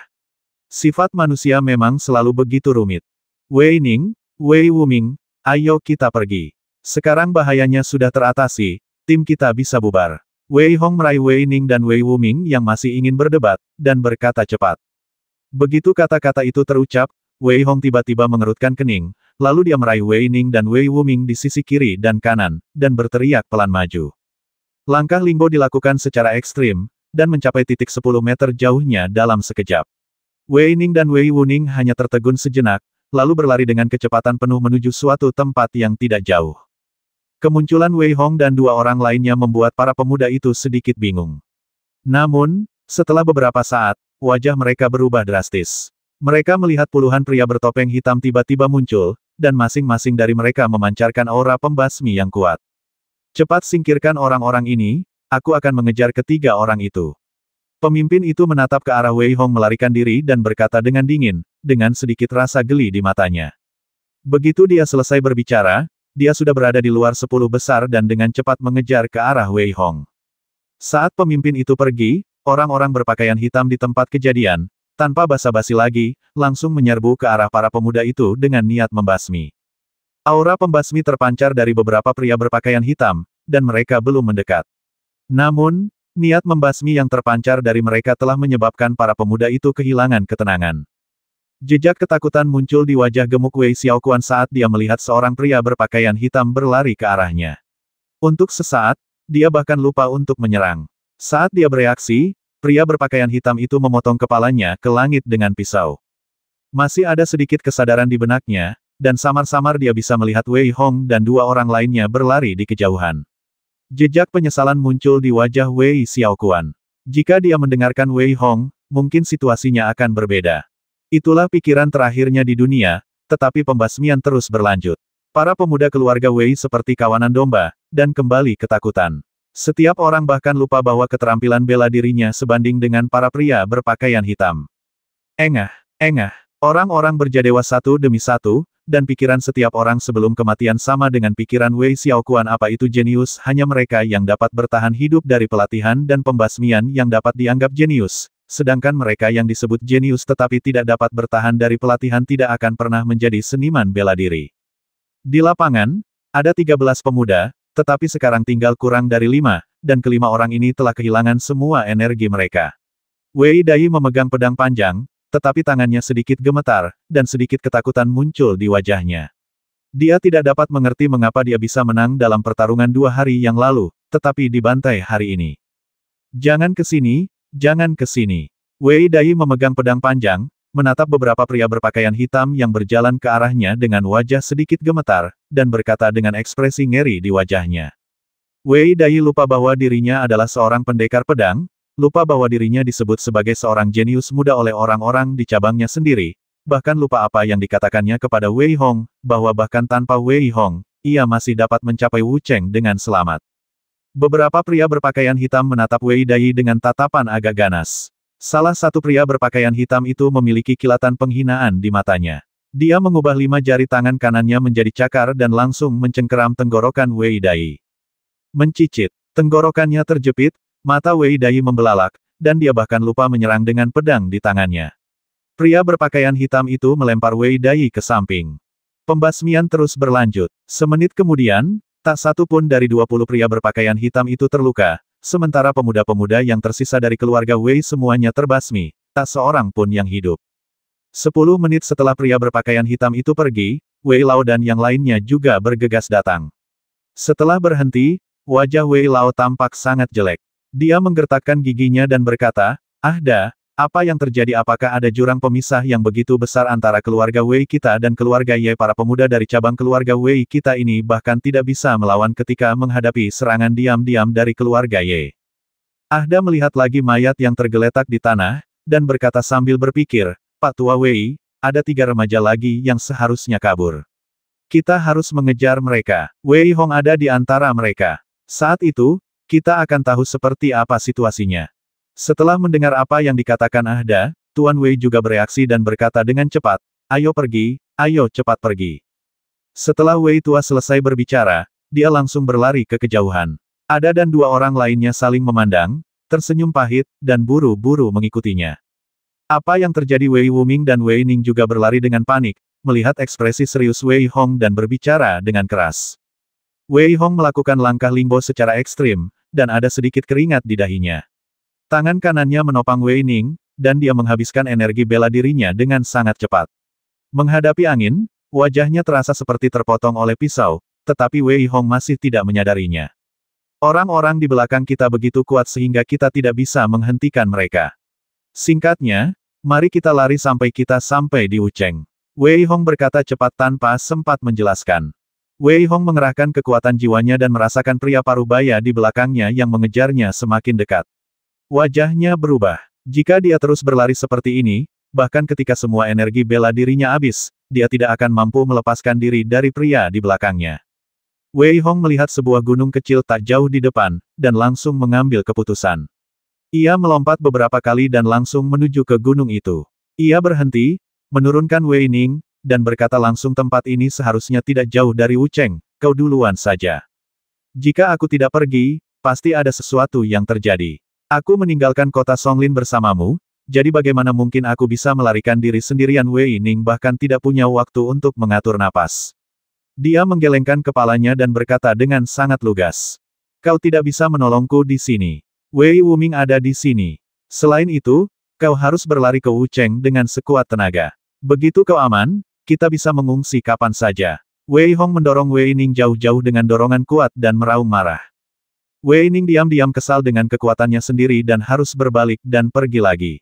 Sifat manusia memang selalu begitu rumit. Wei Ning, Wei Wuming, ayo kita pergi. Sekarang bahayanya sudah teratasi, tim kita bisa bubar. Wei Hong meraih Wei Ning dan Wei Wuming yang masih ingin berdebat, dan berkata cepat. Begitu kata-kata itu terucap, Wei Hong tiba-tiba mengerutkan kening, lalu dia meraih Wei Ning dan Wei Wuming di sisi kiri dan kanan, dan berteriak pelan maju. Langkah Lingbo dilakukan secara ekstrim, dan mencapai titik 10 meter jauhnya dalam sekejap. Wei Ning dan Wei Wuming hanya tertegun sejenak, lalu berlari dengan kecepatan penuh menuju suatu tempat yang tidak jauh. Kemunculan Wei Hong dan dua orang lainnya membuat para pemuda itu sedikit bingung. Namun, setelah beberapa saat, wajah mereka berubah drastis. Mereka melihat puluhan pria bertopeng hitam tiba-tiba muncul, dan masing-masing dari mereka memancarkan aura pembasmi yang kuat. Cepat singkirkan orang-orang ini, aku akan mengejar ketiga orang itu. Pemimpin itu menatap ke arah Wei Hong melarikan diri dan berkata dengan dingin, dengan sedikit rasa geli di matanya. Begitu dia selesai berbicara, dia sudah berada di luar 10 besar dan dengan cepat mengejar ke arah Wei Hong. Saat pemimpin itu pergi, orang-orang berpakaian hitam di tempat kejadian, tanpa basa-basi lagi, langsung menyerbu ke arah para pemuda itu dengan niat membasmi. Aura pembasmi terpancar dari beberapa pria berpakaian hitam, dan mereka belum mendekat. Namun, niat membasmi yang terpancar dari mereka telah menyebabkan para pemuda itu kehilangan ketenangan. Jejak ketakutan muncul di wajah gemuk Wei Xiaoquan saat dia melihat seorang pria berpakaian hitam berlari ke arahnya. Untuk sesaat, dia bahkan lupa untuk menyerang. Saat dia bereaksi, pria berpakaian hitam itu memotong kepalanya ke langit dengan pisau. Masih ada sedikit kesadaran di benaknya, dan samar-samar dia bisa melihat Wei Hong dan dua orang lainnya berlari di kejauhan. Jejak penyesalan muncul di wajah Wei Xiaoquan. Jika dia mendengarkan Wei Hong, mungkin situasinya akan berbeda. Itulah pikiran terakhirnya di dunia, tetapi pembasmian terus berlanjut. Para pemuda keluarga Wei seperti kawanan domba, dan kembali ketakutan. Setiap orang bahkan lupa bahwa keterampilan bela dirinya sebanding dengan para pria berpakaian hitam. Engah, orang-orang berjadewa satu demi satu, dan pikiran setiap orang sebelum kematian sama dengan pikiran Wei Xiaoquan. Apa itu jenius? Hanya mereka yang dapat bertahan hidup dari pelatihan dan pembasmian yang dapat dianggap jenius. Sedangkan mereka yang disebut jenius tetapi tidak dapat bertahan dari pelatihan tidak akan pernah menjadi seniman bela diri. Di lapangan, ada 13 pemuda, tetapi sekarang tinggal kurang dari 5, dan kelima orang ini telah kehilangan semua energi mereka. Wei Dai memegang pedang panjang, tetapi tangannya sedikit gemetar, dan sedikit ketakutan muncul di wajahnya. Dia tidak dapat mengerti mengapa dia bisa menang dalam pertarungan 2 hari yang lalu, tetapi dibantai hari ini. Jangan ke sini, jangan ke sini. Wei Dai memegang pedang panjang, menatap beberapa pria berpakaian hitam yang berjalan ke arahnya dengan wajah sedikit gemetar, dan berkata dengan ekspresi ngeri di wajahnya. Wei Dai lupa bahwa dirinya adalah seorang pendekar pedang, lupa bahwa dirinya disebut sebagai seorang jenius muda oleh orang-orang di cabangnya sendiri, bahkan lupa apa yang dikatakannya kepada Wei Hong, bahwa bahkan tanpa Wei Hong, ia masih dapat mencapai Wucheng dengan selamat. Beberapa pria berpakaian hitam menatap Wei Dai dengan tatapan agak ganas. Salah satu pria berpakaian hitam itu memiliki kilatan penghinaan di matanya. Dia mengubah 5 jari tangan kanannya menjadi cakar dan langsung mencengkeram tenggorokan Wei Dai. Mencicit, tenggorokannya terjepit, mata Wei Dai membelalak, dan dia bahkan lupa menyerang dengan pedang di tangannya. Pria berpakaian hitam itu melempar Wei Dai ke samping. Pembasmian terus berlanjut. Semenit kemudian, tak satu pun dari 20 pria berpakaian hitam itu terluka, sementara pemuda-pemuda yang tersisa dari keluarga Wei semuanya terbasmi, tak seorang pun yang hidup. 10 menit setelah pria berpakaian hitam itu pergi, Wei Lao dan yang lainnya juga bergegas datang. Setelah berhenti, wajah Wei Lao tampak sangat jelek. Dia menggertakkan giginya dan berkata, "Ahda, apa yang terjadi? Apakah ada jurang pemisah yang begitu besar antara keluarga Wei kita dan keluarga Ye? Para pemuda dari cabang keluarga Wei kita ini bahkan tidak bisa melawan ketika menghadapi serangan diam-diam dari keluarga Ye." Ahda melihat lagi mayat yang tergeletak di tanah, dan berkata sambil berpikir, "Pak Tua Wei, ada 3 remaja lagi yang seharusnya kabur. Kita harus mengejar mereka. Wei Hong ada di antara mereka. Saat itu, kita akan tahu seperti apa situasinya." Setelah mendengar apa yang dikatakan Ahda, Tuan Wei juga bereaksi dan berkata dengan cepat, "Ayo pergi, ayo cepat pergi." Setelah Wei Tua selesai berbicara, dia langsung berlari ke kejauhan. Ada dan 2 orang lainnya saling memandang, tersenyum pahit, dan buru-buru mengikutinya. Apa yang terjadi? Wei Wuming dan Wei Ning juga berlari dengan panik, melihat ekspresi serius Wei Hong dan berbicara dengan keras. Wei Hong melakukan langkah limbo secara ekstrim, dan ada sedikit keringat di dahinya. Tangan kanannya menopang Wei Ning, dan dia menghabiskan energi bela dirinya dengan sangat cepat. Menghadapi angin, wajahnya terasa seperti terpotong oleh pisau, tetapi Wei Hong masih tidak menyadarinya. Orang-orang di belakang kita begitu kuat sehingga kita tidak bisa menghentikan mereka. Singkatnya, mari kita lari sampai kita sampai di Wucheng. Wei Hong berkata cepat tanpa sempat menjelaskan. Wei Hong mengerahkan kekuatan jiwanya dan merasakan pria parubaya di belakangnya yang mengejarnya semakin dekat. Wajahnya berubah. Jika dia terus berlari seperti ini, bahkan ketika semua energi bela dirinya habis, dia tidak akan mampu melepaskan diri dari pria di belakangnya. Wei Hong melihat sebuah gunung kecil tak jauh di depan, dan langsung mengambil keputusan. Ia melompat beberapa kali dan langsung menuju ke gunung itu. Ia berhenti, menurunkan Wei Ning, dan berkata langsung, "Tempat ini seharusnya tidak jauh dari Wucheng, kau duluan saja. Jika aku tidak pergi, pasti ada sesuatu yang terjadi. Aku meninggalkan kota Songlin bersamamu, jadi bagaimana mungkin aku bisa melarikan diri sendirian?" Wei Ning bahkan tidak punya waktu untuk mengatur napas. Dia menggelengkan kepalanya dan berkata dengan sangat lugas, "Kau tidak bisa menolongku di sini. Wei Wuming ada di sini. Selain itu, kau harus berlari ke Wucheng dengan sekuat tenaga. Begitu kau aman, kita bisa mengungsi kapan saja." Wei Hong mendorong Wei Ning jauh-jauh dengan dorongan kuat dan meraung marah. Wei Ning diam-diam kesal dengan kekuatannya sendiri dan harus berbalik dan pergi lagi.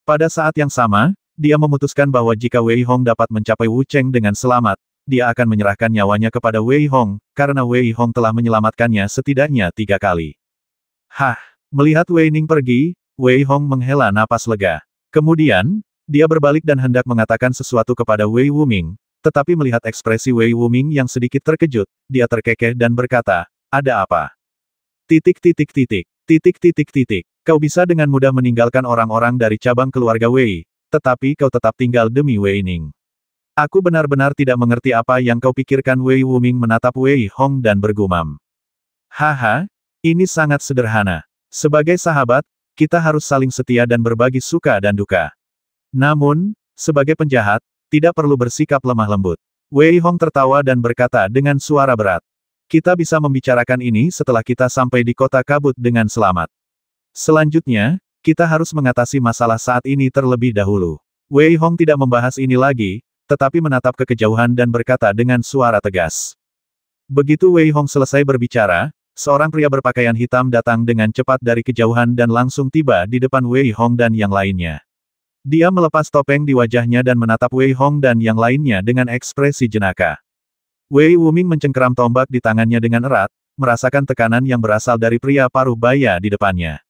Pada saat yang sama, dia memutuskan bahwa jika Wei Hong dapat mencapai Wucheng dengan selamat, dia akan menyerahkan nyawanya kepada Wei Hong, karena Wei Hong telah menyelamatkannya setidaknya 3 kali. Hah! Melihat Wei Ning pergi, Wei Hong menghela napas lega. Kemudian, dia berbalik dan hendak mengatakan sesuatu kepada Wei Wuming, tetapi melihat ekspresi Wei Wuming yang sedikit terkejut, dia terkekeh dan berkata, "Ada apa? Titik. Kau bisa dengan mudah meninggalkan orang-orang dari cabang keluarga Wei, tetapi kau tetap tinggal demi Wei Ning. Aku benar-benar tidak mengerti apa yang kau pikirkan." Wei Wuming menatap Wei Hong dan bergumam. "Haha, ini sangat sederhana. Sebagai sahabat, kita harus saling setia dan berbagi suka dan duka. Namun, sebagai penjahat, tidak perlu bersikap lemah lembut." Wei Hong tertawa dan berkata dengan suara berat, "Kita bisa membicarakan ini setelah kita sampai di kota kabut dengan selamat. Selanjutnya, kita harus mengatasi masalah saat ini terlebih dahulu." Wei Hong tidak membahas ini lagi, tetapi menatap ke kejauhan dan berkata dengan suara tegas. Begitu Wei Hong selesai berbicara, seorang pria berpakaian hitam datang dengan cepat dari kejauhan dan langsung tiba di depan Wei Hong dan yang lainnya. Dia melepas topeng di wajahnya dan menatap Wei Hong dan yang lainnya dengan ekspresi jenaka. Wei Wuming mencengkeram tombak di tangannya dengan erat, merasakan tekanan yang berasal dari pria paruh baya di depannya.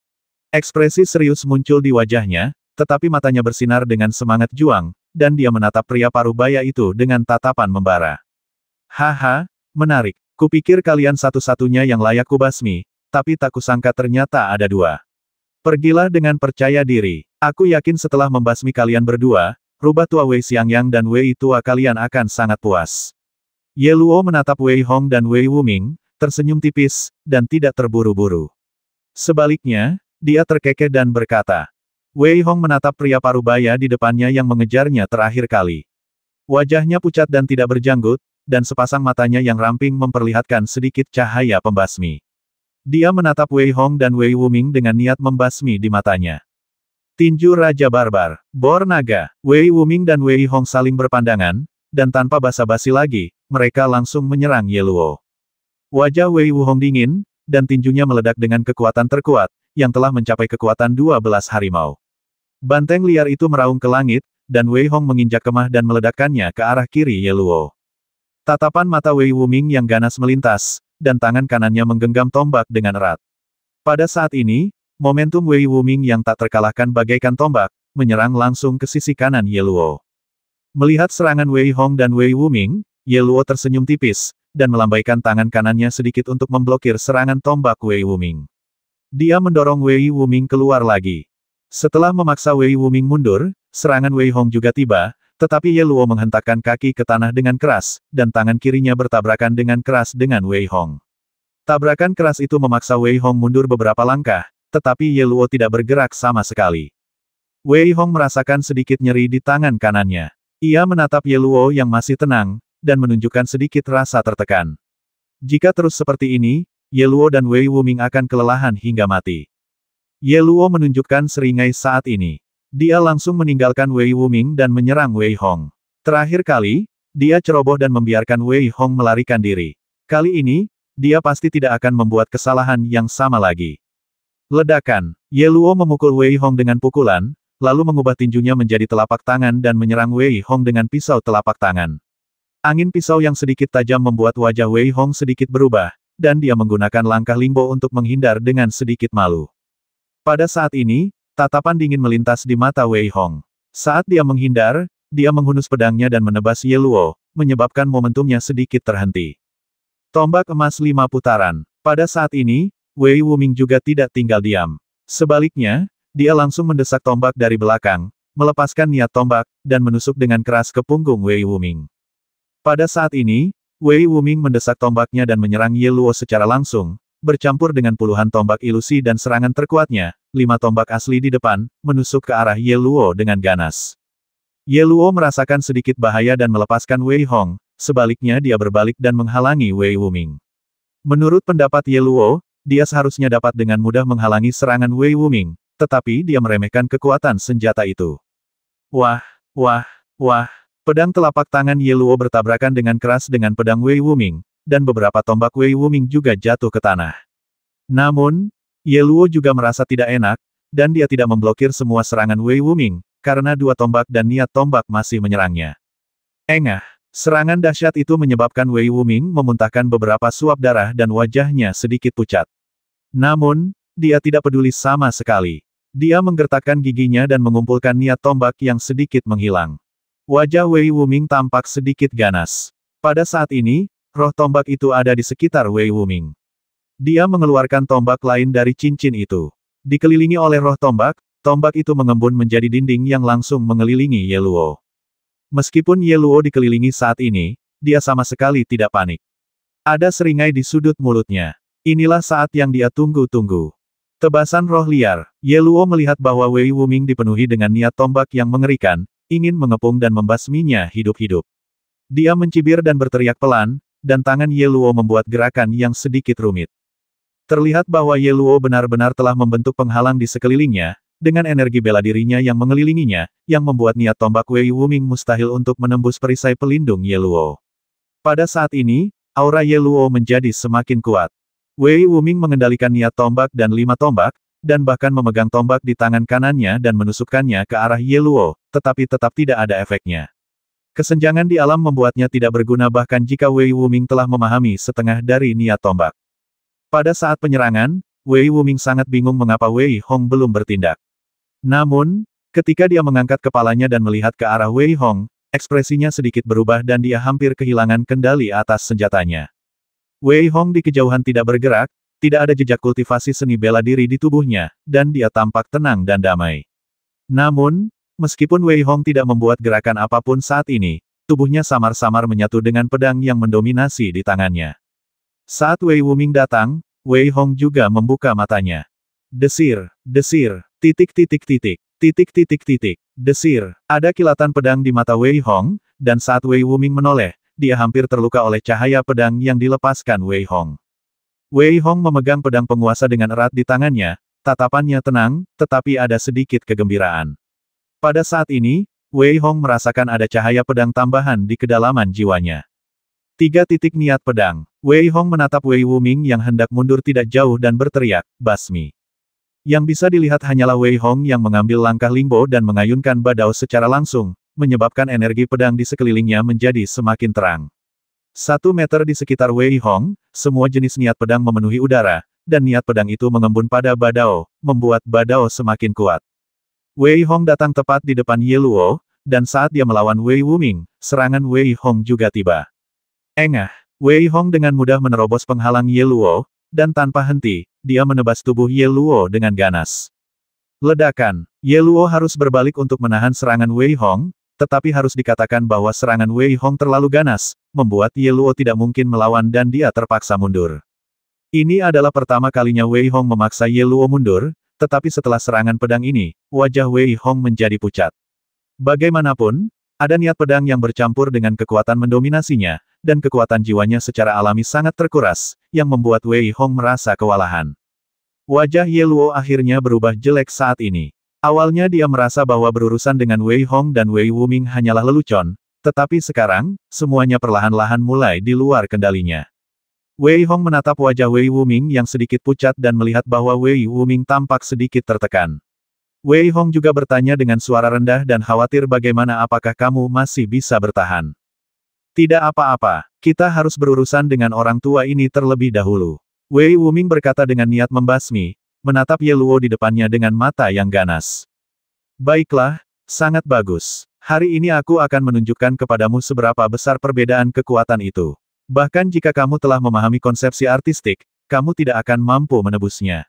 Ekspresi serius muncul di wajahnya, tetapi matanya bersinar dengan semangat juang, dan dia menatap pria paruh baya itu dengan tatapan membara. "Haha, menarik. Kupikir kalian satu-satunya yang layak kubasmi, tapi tak kusangka ternyata ada 2. Pergilah dengan percaya diri. Aku yakin setelah membasmi kalian berdua, rubah tua Wei Xiangyang dan Wei tua kalian akan sangat puas." Ye Luo menatap Wei Hong dan Wei Wuming, tersenyum tipis, dan tidak terburu-buru. Sebaliknya, dia terkekeh dan berkata. Wei Hong menatap pria parubaya di depannya yang mengejarnya terakhir kali. Wajahnya pucat dan tidak berjanggut, dan sepasang matanya yang ramping memperlihatkan sedikit cahaya pembasmi. Dia menatap Wei Hong dan Wei Wuming dengan niat membasmi di matanya. Tinju Raja Barbar, Bor Naga, Wei Wuming dan Wei Hong saling berpandangan, dan tanpa basa-basi lagi, mereka langsung menyerang Ye Luo. Wajah Wei Wuhong dingin, dan tinjunya meledak dengan kekuatan terkuat, yang telah mencapai kekuatan 12 harimau. Banteng liar itu meraung ke langit, dan Wei Hong menginjak kemah dan meledakkannya ke arah kiri Ye Luo. Tatapan mata Wei Wuming yang ganas melintas, dan tangan kanannya menggenggam tombak dengan erat. Pada saat ini, momentum Wei Wuming yang tak terkalahkan bagaikan tombak, menyerang langsung ke sisi kanan Ye Luo. Melihat serangan Wei Hong dan Wei Wuming, Ye Luo tersenyum tipis, dan melambaikan tangan kanannya sedikit untuk memblokir serangan tombak Wei Wuming. Dia mendorong Wei Wuming keluar lagi. Setelah memaksa Wei Wuming mundur, serangan Wei Hong juga tiba, tetapi Ye Luo menghentakkan kaki ke tanah dengan keras, dan tangan kirinya bertabrakan dengan keras dengan Wei Hong. Tabrakan keras itu memaksa Wei Hong mundur beberapa langkah, tetapi Ye Luo tidak bergerak sama sekali. Wei Hong merasakan sedikit nyeri di tangan kanannya. Ia menatap Ye Luo yang masih tenang, dan menunjukkan sedikit rasa tertekan. Jika terus seperti ini, Ye Luo dan Wei Wuming akan kelelahan hingga mati. Ye Luo menunjukkan seringai saat ini. Dia langsung meninggalkan Wei Wuming dan menyerang Wei Hong. Terakhir kali, dia ceroboh dan membiarkan Wei Hong melarikan diri. Kali ini, dia pasti tidak akan membuat kesalahan yang sama lagi. Ledakan. Ye Luo memukul Wei Hong dengan pukulan, lalu mengubah tinjunya menjadi telapak tangan dan menyerang Wei Hong dengan pisau telapak tangan. Angin pisau yang sedikit tajam membuat wajah Wei Hong sedikit berubah, dan dia menggunakan langkah limbo untuk menghindar dengan sedikit malu. Pada saat ini, tatapan dingin melintas di mata Wei Hong. Saat dia menghindar, dia menghunus pedangnya dan menebas Ye Luo, menyebabkan momentumnya sedikit terhenti. Tombak emas 5 putaran. Pada saat ini, Wei Wuming juga tidak tinggal diam. Sebaliknya, dia langsung mendesak tombak dari belakang, melepaskan niat tombak, dan menusuk dengan keras ke punggung Wei Wuming. Pada saat ini, Wei Wuming mendesak tombaknya dan menyerang Ye Luo secara langsung, bercampur dengan puluhan tombak ilusi dan serangan terkuatnya, 5 tombak asli di depan, menusuk ke arah Ye Luo dengan ganas. Ye Luo merasakan sedikit bahaya dan melepaskan Wei Hong, sebaliknya dia berbalik dan menghalangi Wei Wuming. Menurut pendapat Ye Luo, dia seharusnya dapat dengan mudah menghalangi serangan Wei Wuming, tetapi dia meremehkan kekuatan senjata itu. Wah, wah, wah. Pedang telapak tangan Ye Luo bertabrakan dengan keras dengan pedang Wei Wuming, dan beberapa tombak Wei Wuming juga jatuh ke tanah. Namun, Ye Luo juga merasa tidak enak, dan dia tidak memblokir semua serangan Wei Wuming, karena 2 tombak dan niat tombak masih menyerangnya. Engah! Serangan dahsyat itu menyebabkan Wei Wuming memuntahkan beberapa suap darah dan wajahnya sedikit pucat. Namun, dia tidak peduli sama sekali. Dia menggertakkan giginya dan mengumpulkan niat tombak yang sedikit menghilang. Wajah Wei Wuming tampak sedikit ganas. Pada saat ini, roh tombak itu ada di sekitar Wei Wuming. Dia mengeluarkan tombak lain dari cincin itu. Dikelilingi oleh roh tombak, tombak itu mengembun menjadi dinding yang langsung mengelilingi Ye Luo. Meskipun Ye Luo dikelilingi saat ini, dia sama sekali tidak panik. Ada seringai di sudut mulutnya. Inilah saat yang dia tunggu-tunggu. Tebasan roh liar. Ye Luo melihat bahwa Wei Wuming dipenuhi dengan niat tombak yang mengerikan, ingin mengepung dan membasminya hidup-hidup. Dia mencibir dan berteriak pelan, dan tangan Ye Luo membuat gerakan yang sedikit rumit. Terlihat bahwa Ye Luo benar-benar telah membentuk penghalang di sekelilingnya, dengan energi bela dirinya yang mengelilinginya, yang membuat niat tombak Wei Wuming mustahil untuk menembus perisai pelindung Ye Luo. Pada saat ini, aura Ye Luo menjadi semakin kuat. Wei Wuming mengendalikan niat tombak dan 5 tombak, dan bahkan memegang tombak di tangan kanannya dan menusukkannya ke arah Ye Luo, tetapi tetap tidak ada efeknya. Kesenjangan di alam membuatnya tidak berguna bahkan jika Wei Wuming telah memahami setengah dari niat tombak. Pada saat penyerangan, Wei Wuming sangat bingung mengapa Wei Hong belum bertindak. Namun, ketika dia mengangkat kepalanya dan melihat ke arah Wei Hong, ekspresinya sedikit berubah dan dia hampir kehilangan kendali atas senjatanya. Wei Hong di kejauhan tidak bergerak, tidak ada jejak kultivasi seni bela diri di tubuhnya, dan dia tampak tenang dan damai. Namun, meskipun Wei Hong tidak membuat gerakan apapun saat ini, tubuhnya samar-samar menyatu dengan pedang yang mendominasi di tangannya. Saat Wei Wuming datang, Wei Hong juga membuka matanya. Desir, desir, titik titik titik, titik titik titik, desir. Ada kilatan pedang di mata Wei Hong, dan saat Wei Wuming menoleh, dia hampir terluka oleh cahaya pedang yang dilepaskan Wei Hong. Wei Hong memegang pedang penguasa dengan erat di tangannya, tatapannya tenang, tetapi ada sedikit kegembiraan. Pada saat ini, Wei Hong merasakan ada cahaya pedang tambahan di kedalaman jiwanya. 3 titik niat pedang. Wei Hong menatap Wei Wuming yang hendak mundur tidak jauh dan berteriak, "Basmi." Yang bisa dilihat hanyalah Wei Hong yang mengambil langkah lingbo dan mengayunkan badao secara langsung, menyebabkan energi pedang di sekelilingnya menjadi semakin terang. 1 meter di sekitar Wei Hong, semua jenis niat pedang memenuhi udara, dan niat pedang itu mengembun pada badao, membuat badao semakin kuat. Wei Hong datang tepat di depan Ye Luo, dan saat dia melawan Wei Wuming, serangan Wei Hong juga tiba. Engah, Wei Hong dengan mudah menerobos penghalang Ye Luo, dan tanpa henti, dia menebas tubuh Ye Luo dengan ganas. Ledakan, Ye Luo harus berbalik untuk menahan serangan Wei Hong, tetapi harus dikatakan bahwa serangan Wei Hong terlalu ganas, membuat Ye Luo tidak mungkin melawan dan dia terpaksa mundur. Ini adalah pertama kalinya Wei Hong memaksa Ye Luo mundur, tetapi setelah serangan pedang ini, wajah Wei Hong menjadi pucat. Bagaimanapun, ada niat pedang yang bercampur dengan kekuatan mendominasinya, dan kekuatan jiwanya secara alami sangat terkuras, yang membuat Wei Hong merasa kewalahan. Wajah Ye Luo akhirnya berubah jelek saat ini. Awalnya dia merasa bahwa berurusan dengan Wei Hong dan Wei Wuming hanyalah lelucon, tetapi sekarang, semuanya perlahan-lahan mulai di luar kendalinya. Wei Hong menatap wajah Wei Wuming yang sedikit pucat dan melihat bahwa Wei Wuming tampak sedikit tertekan. Wei Hong juga bertanya dengan suara rendah dan khawatir, "Bagaimana, apakah kamu masih bisa bertahan?" "Tidak apa-apa, kita harus berurusan dengan orang tua ini terlebih dahulu." Wei Wuming berkata dengan niat membasmi, menatap Ye Luo di depannya dengan mata yang ganas. "Baiklah, sangat bagus. Hari ini aku akan menunjukkan kepadamu seberapa besar perbedaan kekuatan itu. Bahkan jika kamu telah memahami konsepsi artistik, kamu tidak akan mampu menebusnya."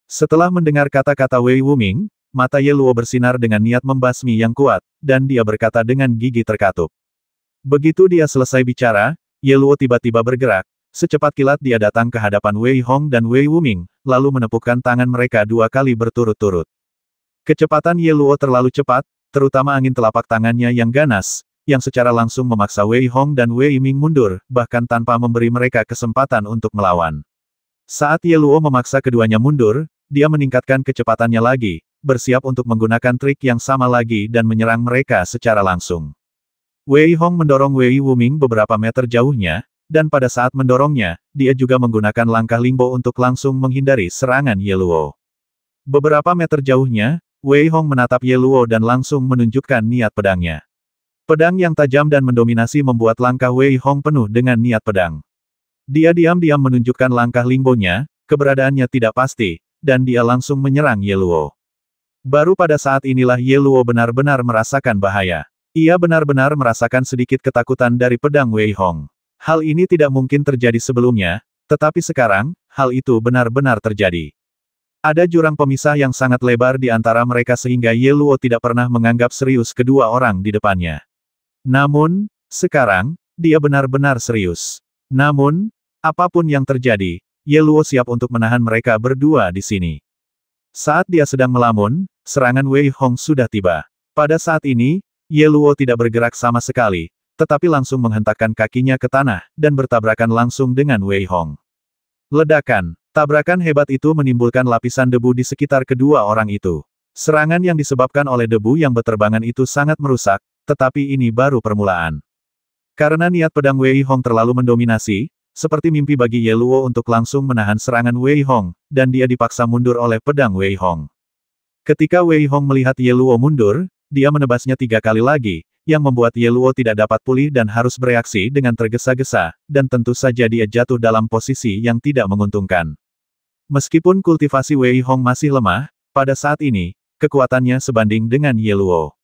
Setelah mendengar kata-kata Wei Wuming, mata Ye Luo bersinar dengan niat membasmi yang kuat, dan dia berkata dengan gigi terkatup. Begitu dia selesai bicara, Ye Luo tiba-tiba bergerak. Secepat kilat dia datang ke hadapan Wei Hong dan Wei Wuming, lalu menepukkan tangan mereka 2 kali berturut-turut. Kecepatan Ye Luo terlalu cepat, terutama angin telapak tangannya yang ganas, yang secara langsung memaksa Wei Hong dan Wei Ming mundur, bahkan tanpa memberi mereka kesempatan untuk melawan. Saat Ye Luo memaksa keduanya mundur, dia meningkatkan kecepatannya lagi, bersiap untuk menggunakan trik yang sama lagi dan menyerang mereka secara langsung. Wei Hong mendorong Wei Wuming beberapa meter jauhnya, dan pada saat mendorongnya, dia juga menggunakan langkah lingbo untuk langsung menghindari serangan Ye Luo. Beberapa meter jauhnya, Wei Hong menatap Ye Luo dan langsung menunjukkan niat pedangnya. Pedang yang tajam dan mendominasi membuat langkah Wei Hong penuh dengan niat pedang. Dia diam-diam menunjukkan langkah lingbonya, keberadaannya tidak pasti, dan dia langsung menyerang Ye Luo. Baru pada saat inilah Ye Luo benar-benar merasakan bahaya. Ia benar-benar merasakan sedikit ketakutan dari pedang Wei Hong. Hal ini tidak mungkin terjadi sebelumnya, tetapi sekarang, hal itu benar-benar terjadi. Ada jurang pemisah yang sangat lebar di antara mereka sehingga Ye Luo tidak pernah menganggap serius kedua orang di depannya. Namun, sekarang, dia benar-benar serius. Namun, apapun yang terjadi, Ye Luo siap untuk menahan mereka berdua di sini. Saat dia sedang melamun, serangan Wei Hong sudah tiba. Pada saat ini, Ye Luo tidak bergerak sama sekali, tetapi langsung menghentakkan kakinya ke tanah, dan bertabrakan langsung dengan Wei Hong. Ledakan. Tabrakan hebat itu menimbulkan lapisan debu di sekitar kedua orang itu. Serangan yang disebabkan oleh debu yang beterbangan itu sangat merusak, tetapi ini baru permulaan. Karena niat pedang Wei Hong terlalu mendominasi, seperti mimpi bagi Ye Luo untuk langsung menahan serangan Wei Hong, dan dia dipaksa mundur oleh pedang Wei Hong. Ketika Wei Hong melihat Ye Luo mundur, dia menebasnya 3 kali lagi, yang membuat Ye Luo tidak dapat pulih dan harus bereaksi dengan tergesa-gesa, dan tentu saja dia jatuh dalam posisi yang tidak menguntungkan. Meskipun kultivasi Wei Hong masih lemah, pada saat ini, kekuatannya sebanding dengan Ye Luo.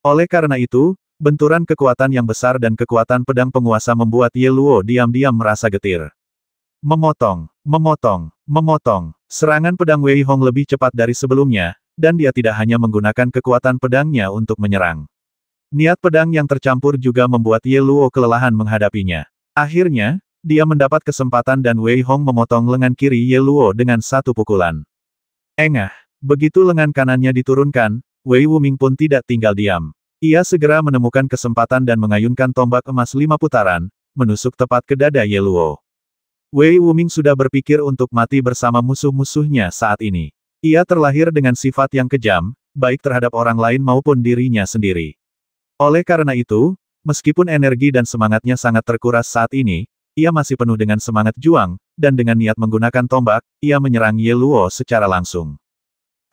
Oleh karena itu, benturan kekuatan yang besar dan kekuatan pedang penguasa membuat Ye Luo diam-diam merasa getir. Memotong, memotong, memotong. Serangan pedang Wei Hong lebih cepat dari sebelumnya, dan dia tidak hanya menggunakan kekuatan pedangnya untuk menyerang. Niat pedang yang tercampur juga membuat Ye Luo kelelahan menghadapinya. Akhirnya, dia mendapat kesempatan dan Wei Hong memotong lengan kiri Ye Luo dengan 1 pukulan. Engah, begitu lengan kanannya diturunkan, Wei Wuming pun tidak tinggal diam. Ia segera menemukan kesempatan dan mengayunkan tombak emas 5 putaran, menusuk tepat ke dada Ye Luo. Wei Wuming sudah berpikir untuk mati bersama musuh-musuhnya saat ini. Ia terlahir dengan sifat yang kejam, baik terhadap orang lain maupun dirinya sendiri. Oleh karena itu, meskipun energi dan semangatnya sangat terkuras saat ini, ia masih penuh dengan semangat juang, dan dengan niat menggunakan tombak, ia menyerang Ye Luo secara langsung.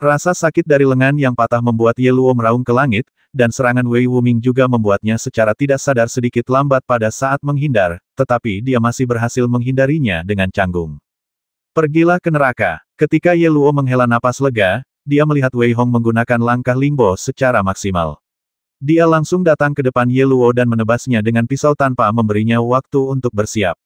Rasa sakit dari lengan yang patah membuat Ye Luo meraung ke langit, dan serangan Wei Wuming juga membuatnya secara tidak sadar sedikit lambat pada saat menghindar, tetapi dia masih berhasil menghindarinya dengan canggung. Pergilah ke neraka. Ketika Ye Luo menghela napas lega, dia melihat Wei Hong menggunakan langkah Lingbo secara maksimal. Dia langsung datang ke depan Ye Luo dan menebasnya dengan pisau tanpa memberinya waktu untuk bersiap.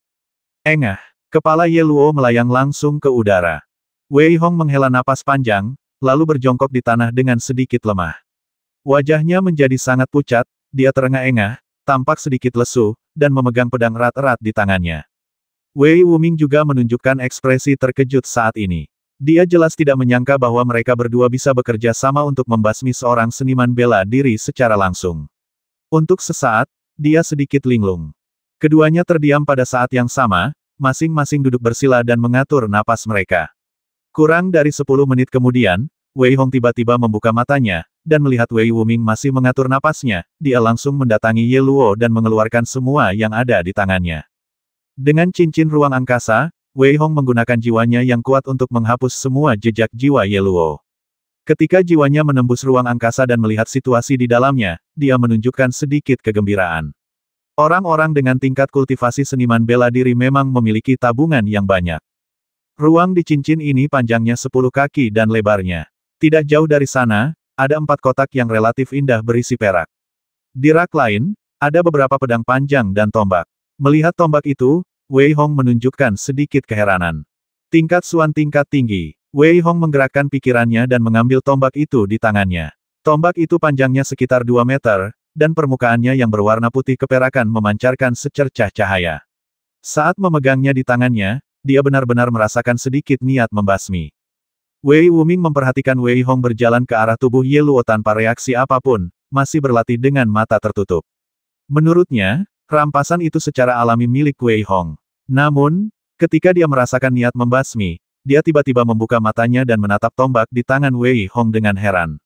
Engah, kepala Ye Luo melayang langsung ke udara. Wei Hong menghela napas panjang, lalu berjongkok di tanah dengan sedikit lemah. Wajahnya menjadi sangat pucat, dia terengah-engah, tampak sedikit lesu, dan memegang pedang erat-erat di tangannya. Wei Wuming juga menunjukkan ekspresi terkejut saat ini. Dia jelas tidak menyangka bahwa mereka berdua bisa bekerja sama untuk membasmi seorang seniman bela diri secara langsung. Untuk sesaat, dia sedikit linglung. Keduanya terdiam pada saat yang sama, masing-masing duduk bersila dan mengatur napas mereka. Kurang dari 10 menit kemudian, Wei Hong tiba-tiba membuka matanya, dan melihat Wei Wuming masih mengatur napasnya, dia langsung mendatangi Ye Luo dan mengeluarkan semua yang ada di tangannya. Dengan cincin ruang angkasa, Wei Hong menggunakan jiwanya yang kuat untuk menghapus semua jejak jiwa Ye Luo. Ketika jiwanya menembus ruang angkasa dan melihat situasi di dalamnya, dia menunjukkan sedikit kegembiraan. Orang-orang dengan tingkat kultivasi seniman bela diri memang memiliki tabungan yang banyak. Ruang di cincin ini panjangnya 10 kaki dan lebarnya. Tidak jauh dari sana, ada 4 kotak yang relatif indah berisi perak. Di rak lain, ada beberapa pedang panjang dan tombak. Melihat tombak itu, Wei Hong menunjukkan sedikit keheranan. Tingkat Suan tingkat tinggi. Wei Hong menggerakkan pikirannya dan mengambil tombak itu di tangannya. Tombak itu panjangnya sekitar 2 meter, dan permukaannya yang berwarna putih keperakan memancarkan secercah cahaya. Saat memegangnya di tangannya, dia benar-benar merasakan sedikit niat membasmi. Wei Wuming memperhatikan Wei Hong berjalan ke arah tubuh Ye Luo tanpa reaksi apapun, masih berlatih dengan mata tertutup. Menurutnya, rampasan itu secara alami milik Wei Hong. Namun, ketika dia merasakan niat membasmi, dia tiba-tiba membuka matanya dan menatap tombak di tangan Wei Hong dengan heran.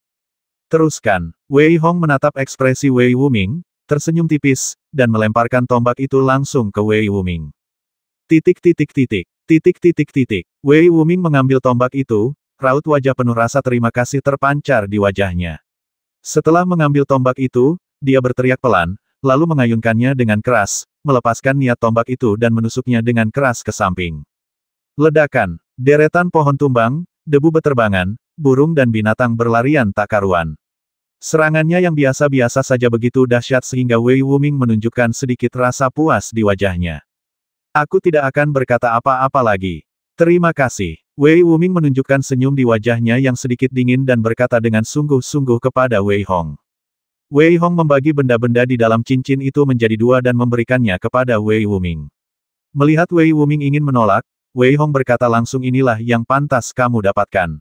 Teruskan. Wei Hong menatap ekspresi Wei Wuming, tersenyum tipis, dan melemparkan tombak itu langsung ke Wei Wuming. Titik. Wei Wuming mengambil tombak itu, raut wajah penuh rasa terima kasih terpancar di wajahnya. Setelah mengambil tombak itu, dia berteriak pelan, lalu mengayunkannya dengan keras, melepaskan niat tombak itu dan menusuknya dengan keras ke samping. Ledakan, deretan pohon tumbang, debu beterbangan, burung dan binatang berlarian tak karuan. Serangannya yang biasa-biasa saja begitu dahsyat sehingga Wei Wuming menunjukkan sedikit rasa puas di wajahnya. Aku tidak akan berkata apa-apa lagi. Terima kasih. Wei Wuming menunjukkan senyum di wajahnya yang sedikit dingin dan berkata dengan sungguh-sungguh kepada Wei Hong. Wei Hong membagi benda-benda di dalam cincin itu menjadi 2 dan memberikannya kepada Wei Wuming. Melihat Wei Wuming ingin menolak, Wei Hong berkata langsung inilah yang pantas kamu dapatkan.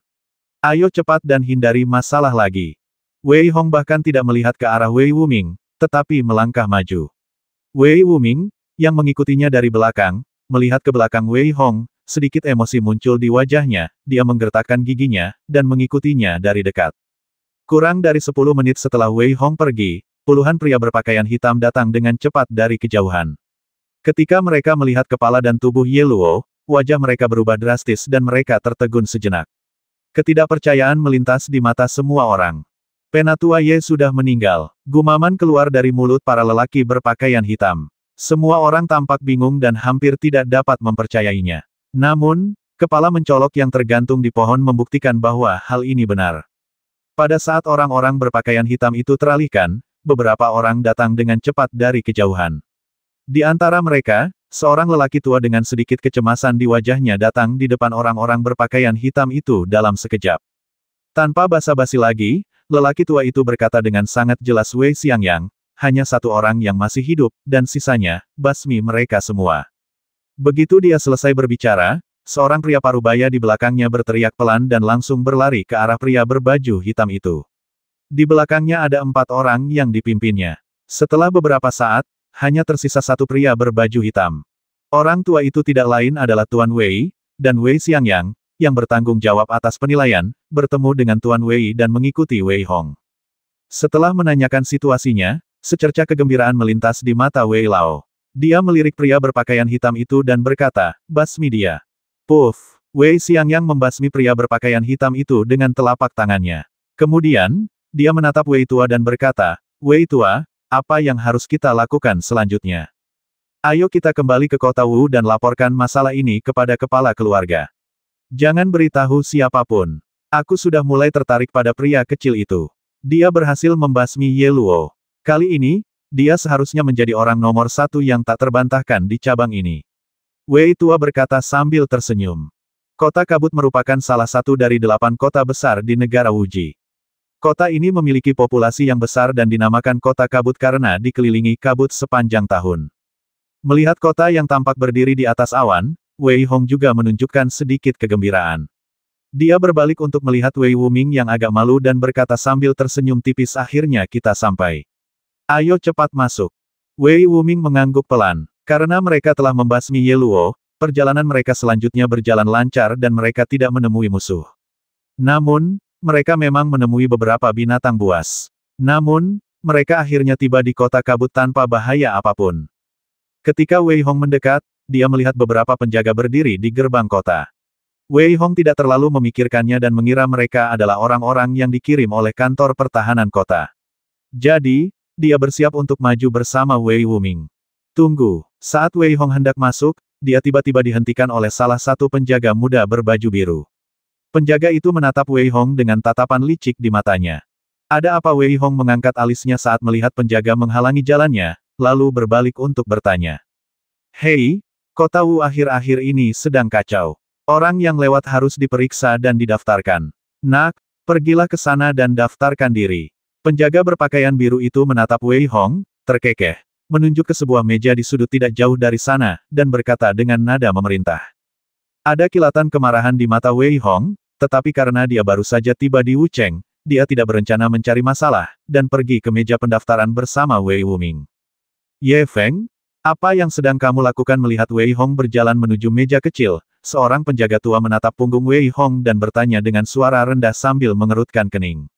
Ayo cepat dan hindari masalah lagi. Wei Hong bahkan tidak melihat ke arah Wei Wuming, tetapi melangkah maju. Wei Wuming, yang mengikutinya dari belakang, melihat ke belakang Wei Hong, sedikit emosi muncul di wajahnya, dia menggertakkan giginya, dan mengikutinya dari dekat. Kurang dari 10 menit setelah Wei Hong pergi, puluhan pria berpakaian hitam datang dengan cepat dari kejauhan. Ketika mereka melihat kepala dan tubuh Ye Luo, wajah mereka berubah drastis dan mereka tertegun sejenak. Ketidakpercayaan melintas di mata semua orang. Penatua Ye sudah meninggal. Gumaman keluar dari mulut para lelaki berpakaian hitam. Semua orang tampak bingung dan hampir tidak dapat mempercayainya. Namun, kepala mencolok yang tergantung di pohon membuktikan bahwa hal ini benar. Pada saat orang-orang berpakaian hitam itu teralihkan, beberapa orang datang dengan cepat dari kejauhan. Di antara mereka, seorang lelaki tua dengan sedikit kecemasan di wajahnya datang di depan orang-orang berpakaian hitam itu dalam sekejap. Tanpa basa-basi lagi, lelaki tua itu berkata dengan sangat jelas Wei Xiangyang, hanya satu orang yang masih hidup, dan sisanya, basmi mereka semua. Begitu dia selesai berbicara, seorang pria parubaya di belakangnya berteriak pelan dan langsung berlari ke arah pria berbaju hitam itu. Di belakangnya ada 4 orang yang dipimpinnya. Setelah beberapa saat, hanya tersisa satu pria berbaju hitam. Orang tua itu tidak lain adalah Tuan Wei, dan Wei Xiangyang, yang bertanggung jawab atas penilaian, bertemu dengan Tuan Wei dan mengikuti Wei Hong. Setelah menanyakan situasinya, secerca kegembiraan melintas di mata Wei Lao. Dia melirik pria berpakaian hitam itu dan berkata, "Basmi dia." Puff! Wei Xiangyang membasmi pria berpakaian hitam itu dengan telapak tangannya. Kemudian, dia menatap Wei Tua dan berkata, "Wei Tua, apa yang harus kita lakukan selanjutnya? Ayo kita kembali ke kota Wu dan laporkan masalah ini kepada kepala keluarga. Jangan beritahu siapapun. Aku sudah mulai tertarik pada pria kecil itu. Dia berhasil membasmi Ye Luo. Kali ini, dia seharusnya menjadi orang nomor satu yang tak terbantahkan di cabang ini." Wei Tua berkata sambil tersenyum. Kota Kabut merupakan salah satu dari 8 kota besar di negara Wuji. Kota ini memiliki populasi yang besar dan dinamakan Kota Kabut karena dikelilingi kabut sepanjang tahun. Melihat kota yang tampak berdiri di atas awan, Wei Hong juga menunjukkan sedikit kegembiraan. Dia berbalik untuk melihat Wei Wuming yang agak malu dan berkata sambil tersenyum tipis, "Akhirnya kita sampai. Ayo cepat masuk." Wei Wuming mengangguk pelan. Karena mereka telah membasmi Ye Luo, perjalanan mereka selanjutnya berjalan lancar dan mereka tidak menemui musuh. Namun, mereka memang menemui beberapa binatang buas. Namun, mereka akhirnya tiba di kota kabut tanpa bahaya apapun. Ketika Wei Hong mendekat, dia melihat beberapa penjaga berdiri di gerbang kota. Wei Hong tidak terlalu memikirkannya dan mengira mereka adalah orang-orang yang dikirim oleh kantor pertahanan kota. Jadi, dia bersiap untuk maju bersama Wei Wuming. Tunggu, saat Wei Hong hendak masuk, dia tiba-tiba dihentikan oleh salah satu penjaga muda berbaju biru. Penjaga itu menatap Wei Hong dengan tatapan licik di matanya. Ada apa? Wei Hong mengangkat alisnya saat melihat penjaga menghalangi jalannya, lalu berbalik untuk bertanya. "Hei, kota Wu akhir-akhir ini sedang kacau. Orang yang lewat harus diperiksa dan didaftarkan. Nak, pergilah ke sana dan daftarkan diri." Penjaga berpakaian biru itu menatap Wei Hong, terkekeh, menunjuk ke sebuah meja di sudut tidak jauh dari sana, dan berkata dengan nada memerintah. Ada kilatan kemarahan di mata Wei Hong, tetapi karena dia baru saja tiba di Wucheng, dia tidak berencana mencari masalah, dan pergi ke meja pendaftaran bersama Wei Wuming. "Ye Feng, apa yang sedang kamu lakukan?" Melihat Wei Hong berjalan menuju meja kecil, seorang penjaga tua menatap punggung Wei Hong dan bertanya dengan suara rendah sambil mengerutkan kening.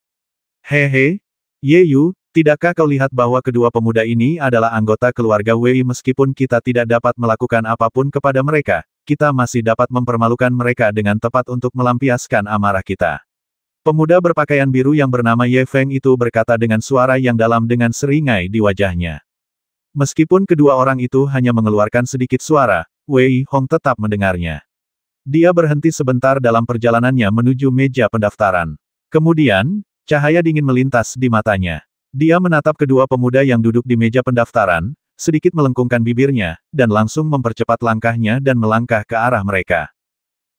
"Hehe, Ye Yu, tidakkah kau lihat bahwa kedua pemuda ini adalah anggota keluarga Wei? Meskipun kita tidak dapat melakukan apapun kepada mereka, kita masih dapat mempermalukan mereka dengan tepat untuk melampiaskan amarah kita." Pemuda berpakaian biru yang bernama Ye Feng itu berkata dengan suara yang dalam dengan seringai di wajahnya. Meskipun kedua orang itu hanya mengeluarkan sedikit suara, Wei Hong tetap mendengarnya. Dia berhenti sebentar dalam perjalanannya menuju meja pendaftaran. Kemudian, cahaya dingin melintas di matanya. Dia menatap kedua pemuda yang duduk di meja pendaftaran, sedikit melengkungkan bibirnya, dan langsung mempercepat langkahnya dan melangkah ke arah mereka.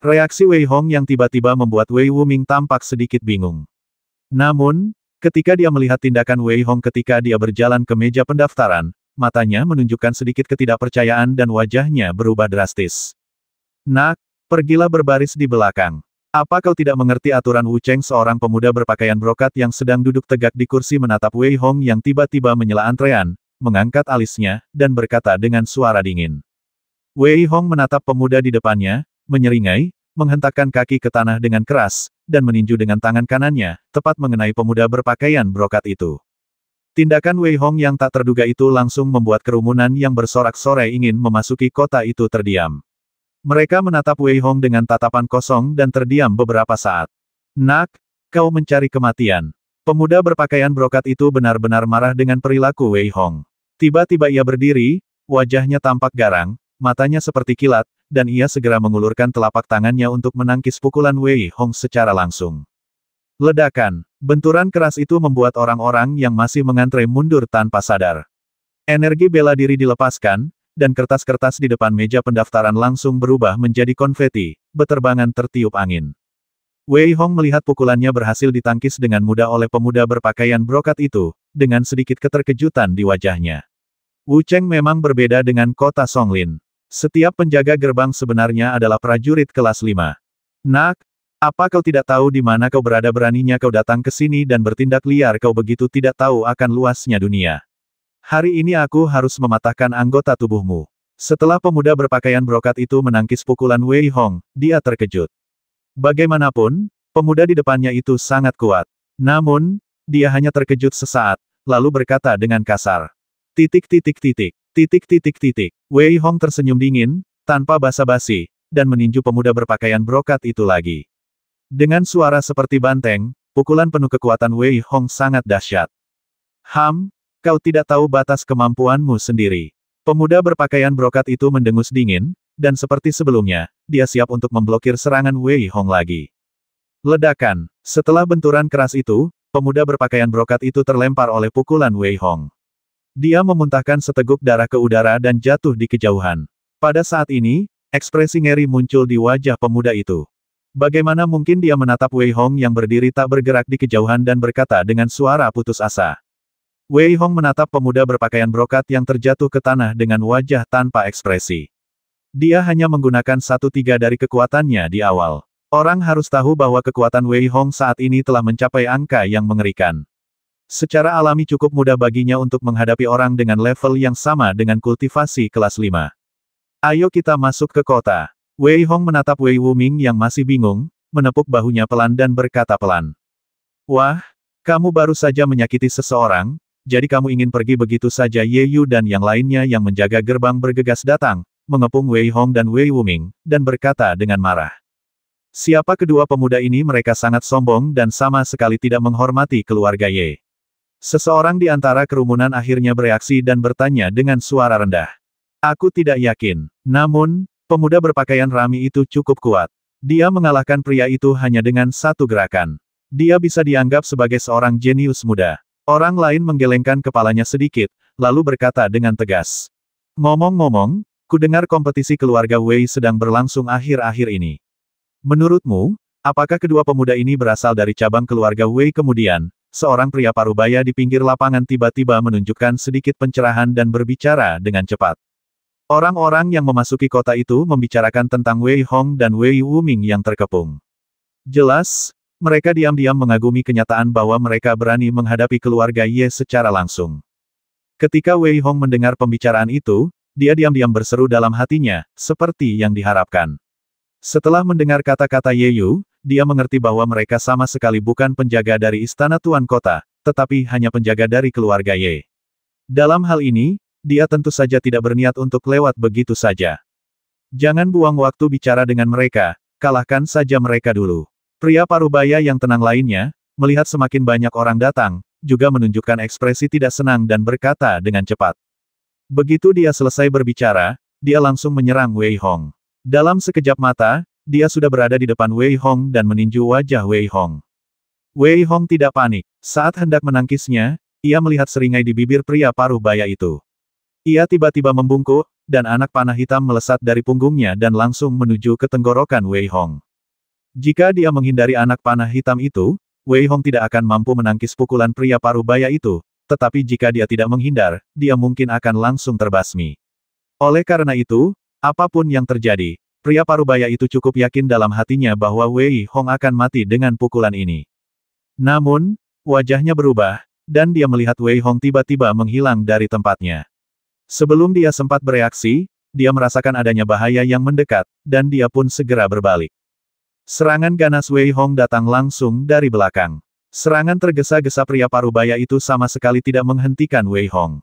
Reaksi Wei Hong yang tiba-tiba membuat Wei Wuming tampak sedikit bingung. Namun, ketika dia melihat tindakan Wei Hong ketika dia berjalan ke meja pendaftaran, matanya menunjukkan sedikit ketidakpercayaan dan wajahnya berubah drastis. "Nak, pergilah berbaris di belakang. Apa kau tidak mengerti aturan Wucheng?" Seorang pemuda berpakaian brokat yang sedang duduk tegak di kursi menatap Wei Hong yang tiba-tiba menyela antrean, mengangkat alisnya, dan berkata dengan suara dingin. Wei Hong menatap pemuda di depannya, menyeringai, menghentakkan kaki ke tanah dengan keras, dan meninju dengan tangan kanannya, tepat mengenai pemuda berpakaian brokat itu. Tindakan Wei Hong yang tak terduga itu langsung membuat kerumunan yang bersorak-sorai ingin memasuki kota itu terdiam. Mereka menatap Wei Hong dengan tatapan kosong dan terdiam beberapa saat. "Nak, kau mencari kematian." Pemuda berpakaian brokat itu benar-benar marah dengan perilaku Wei Hong. Tiba-tiba ia berdiri, wajahnya tampak garang, matanya seperti kilat, dan ia segera mengulurkan telapak tangannya untuk menangkis pukulan Wei Hong secara langsung. Ledakan. Benturan keras itu membuat orang-orang yang masih mengantre mundur tanpa sadar. Energi bela diri dilepaskan, dan kertas-kertas di depan meja pendaftaran langsung berubah menjadi konfeti, beterbangan tertiup angin. Wei Hong melihat pukulannya berhasil ditangkis dengan mudah oleh pemuda berpakaian brokat itu, dengan sedikit keterkejutan di wajahnya. Wucheng memang berbeda dengan kota Songlin. Setiap penjaga gerbang sebenarnya adalah prajurit kelas 5. "Nak, apa kau tidak tahu di mana kau berada? Beraninya kau datang ke sini dan bertindak liar? Kau begitu tidak tahu akan luasnya dunia. Hari ini aku harus mematahkan anggota tubuhmu." Setelah pemuda berpakaian brokat itu menangkis pukulan Wei Hong, dia terkejut. Bagaimanapun, pemuda di depannya itu sangat kuat. Namun, dia hanya terkejut sesaat, lalu berkata dengan kasar. Titik titik titik, titik titik titik. Wei Hong tersenyum dingin, tanpa basa-basi, dan meninju pemuda berpakaian brokat itu lagi. Dengan suara seperti banteng, pukulan penuh kekuatan Wei Hong sangat dahsyat. Kau tidak tahu batas kemampuanmu sendiri. Pemuda berpakaian brokat itu mendengus dingin, dan seperti sebelumnya, dia siap untuk memblokir serangan Wei Hong lagi. Ledakan. Setelah benturan keras itu, pemuda berpakaian brokat itu terlempar oleh pukulan Wei Hong. Dia memuntahkan seteguk darah ke udara dan jatuh di kejauhan. Pada saat ini, ekspresi ngeri muncul di wajah pemuda itu. Bagaimana mungkin dia menatap Wei Hong yang berdiri tak bergerak di kejauhan dan berkata dengan suara putus asa. Wei Hong menatap pemuda berpakaian brokat yang terjatuh ke tanah dengan wajah tanpa ekspresi. Dia hanya menggunakan 1/3 dari kekuatannya di awal. Orang harus tahu bahwa kekuatan Wei Hong saat ini telah mencapai angka yang mengerikan. Secara alami cukup mudah baginya untuk menghadapi orang dengan level yang sama dengan kultivasi kelas 5. Ayo kita masuk ke kota. Wei Hong menatap Wei Wuming yang masih bingung, menepuk bahunya pelan dan berkata pelan. Wah, kamu baru saja menyakiti seseorang. Jadi kamu ingin pergi begitu saja? Ye Yu dan yang lainnya yang menjaga gerbang bergegas datang, mengepung Wei Hong dan Wei Wuming, dan berkata dengan marah. Siapa kedua pemuda ini? Mereka sangat sombong dan sama sekali tidak menghormati keluarga Ye. Seseorang di antara kerumunan akhirnya bereaksi dan bertanya dengan suara rendah. Aku tidak yakin. Namun, pemuda berpakaian rami itu cukup kuat. Dia mengalahkan pria itu hanya dengan satu gerakan. Dia bisa dianggap sebagai seorang jenius muda. Orang lain menggelengkan kepalanya sedikit, lalu berkata dengan tegas. Ngomong-ngomong, ku dengar kompetisi keluarga Wei sedang berlangsung akhir-akhir ini. Menurutmu, apakah kedua pemuda ini berasal dari cabang keluarga Wei? Kemudian, seorang pria parubaya di pinggir lapangan tiba-tiba menunjukkan sedikit pencerahan dan berbicara dengan cepat. Orang-orang yang memasuki kota itu membicarakan tentang Wei Hong dan Wei Wuming yang terkepung. Jelas, mereka diam-diam mengagumi kenyataan bahwa mereka berani menghadapi keluarga Ye secara langsung. Ketika Wei Hong mendengar pembicaraan itu, dia diam-diam berseru dalam hatinya, seperti yang diharapkan. Setelah mendengar kata-kata Ye Yu, dia mengerti bahwa mereka sama sekali bukan penjaga dari istana Tuan Kota, tetapi hanya penjaga dari keluarga Ye. Dalam hal ini, dia tentu saja tidak berniat untuk lewat begitu saja. Jangan buang waktu bicara dengan mereka, kalahkan saja mereka dulu. Pria parubaya yang tenang lainnya, melihat semakin banyak orang datang, juga menunjukkan ekspresi tidak senang dan berkata dengan cepat. Begitu dia selesai berbicara, dia langsung menyerang Wei Hong. Dalam sekejap mata, dia sudah berada di depan Wei Hong dan meninju wajah Wei Hong. Wei Hong tidak panik. Saat hendak menangkisnya, ia melihat seringai di bibir pria parubaya itu. Ia tiba-tiba membungkuk, dan anak panah hitam melesat dari punggungnya dan langsung menuju ke tenggorokan Wei Hong. Jika dia menghindari anak panah hitam itu, Wei Hong tidak akan mampu menangkis pukulan pria parubaya itu, tetapi jika dia tidak menghindar, dia mungkin akan langsung terbasmi. Oleh karena itu, apapun yang terjadi, pria parubaya itu cukup yakin dalam hatinya bahwa Wei Hong akan mati dengan pukulan ini. Namun, wajahnya berubah, dan dia melihat Wei Hong tiba-tiba menghilang dari tempatnya. Sebelum dia sempat bereaksi, dia merasakan adanya bahaya yang mendekat, dan dia pun segera berbalik. Serangan ganas Wei Hong datang langsung dari belakang. Serangan tergesa-gesa pria parubaya itu sama sekali tidak menghentikan Wei Hong.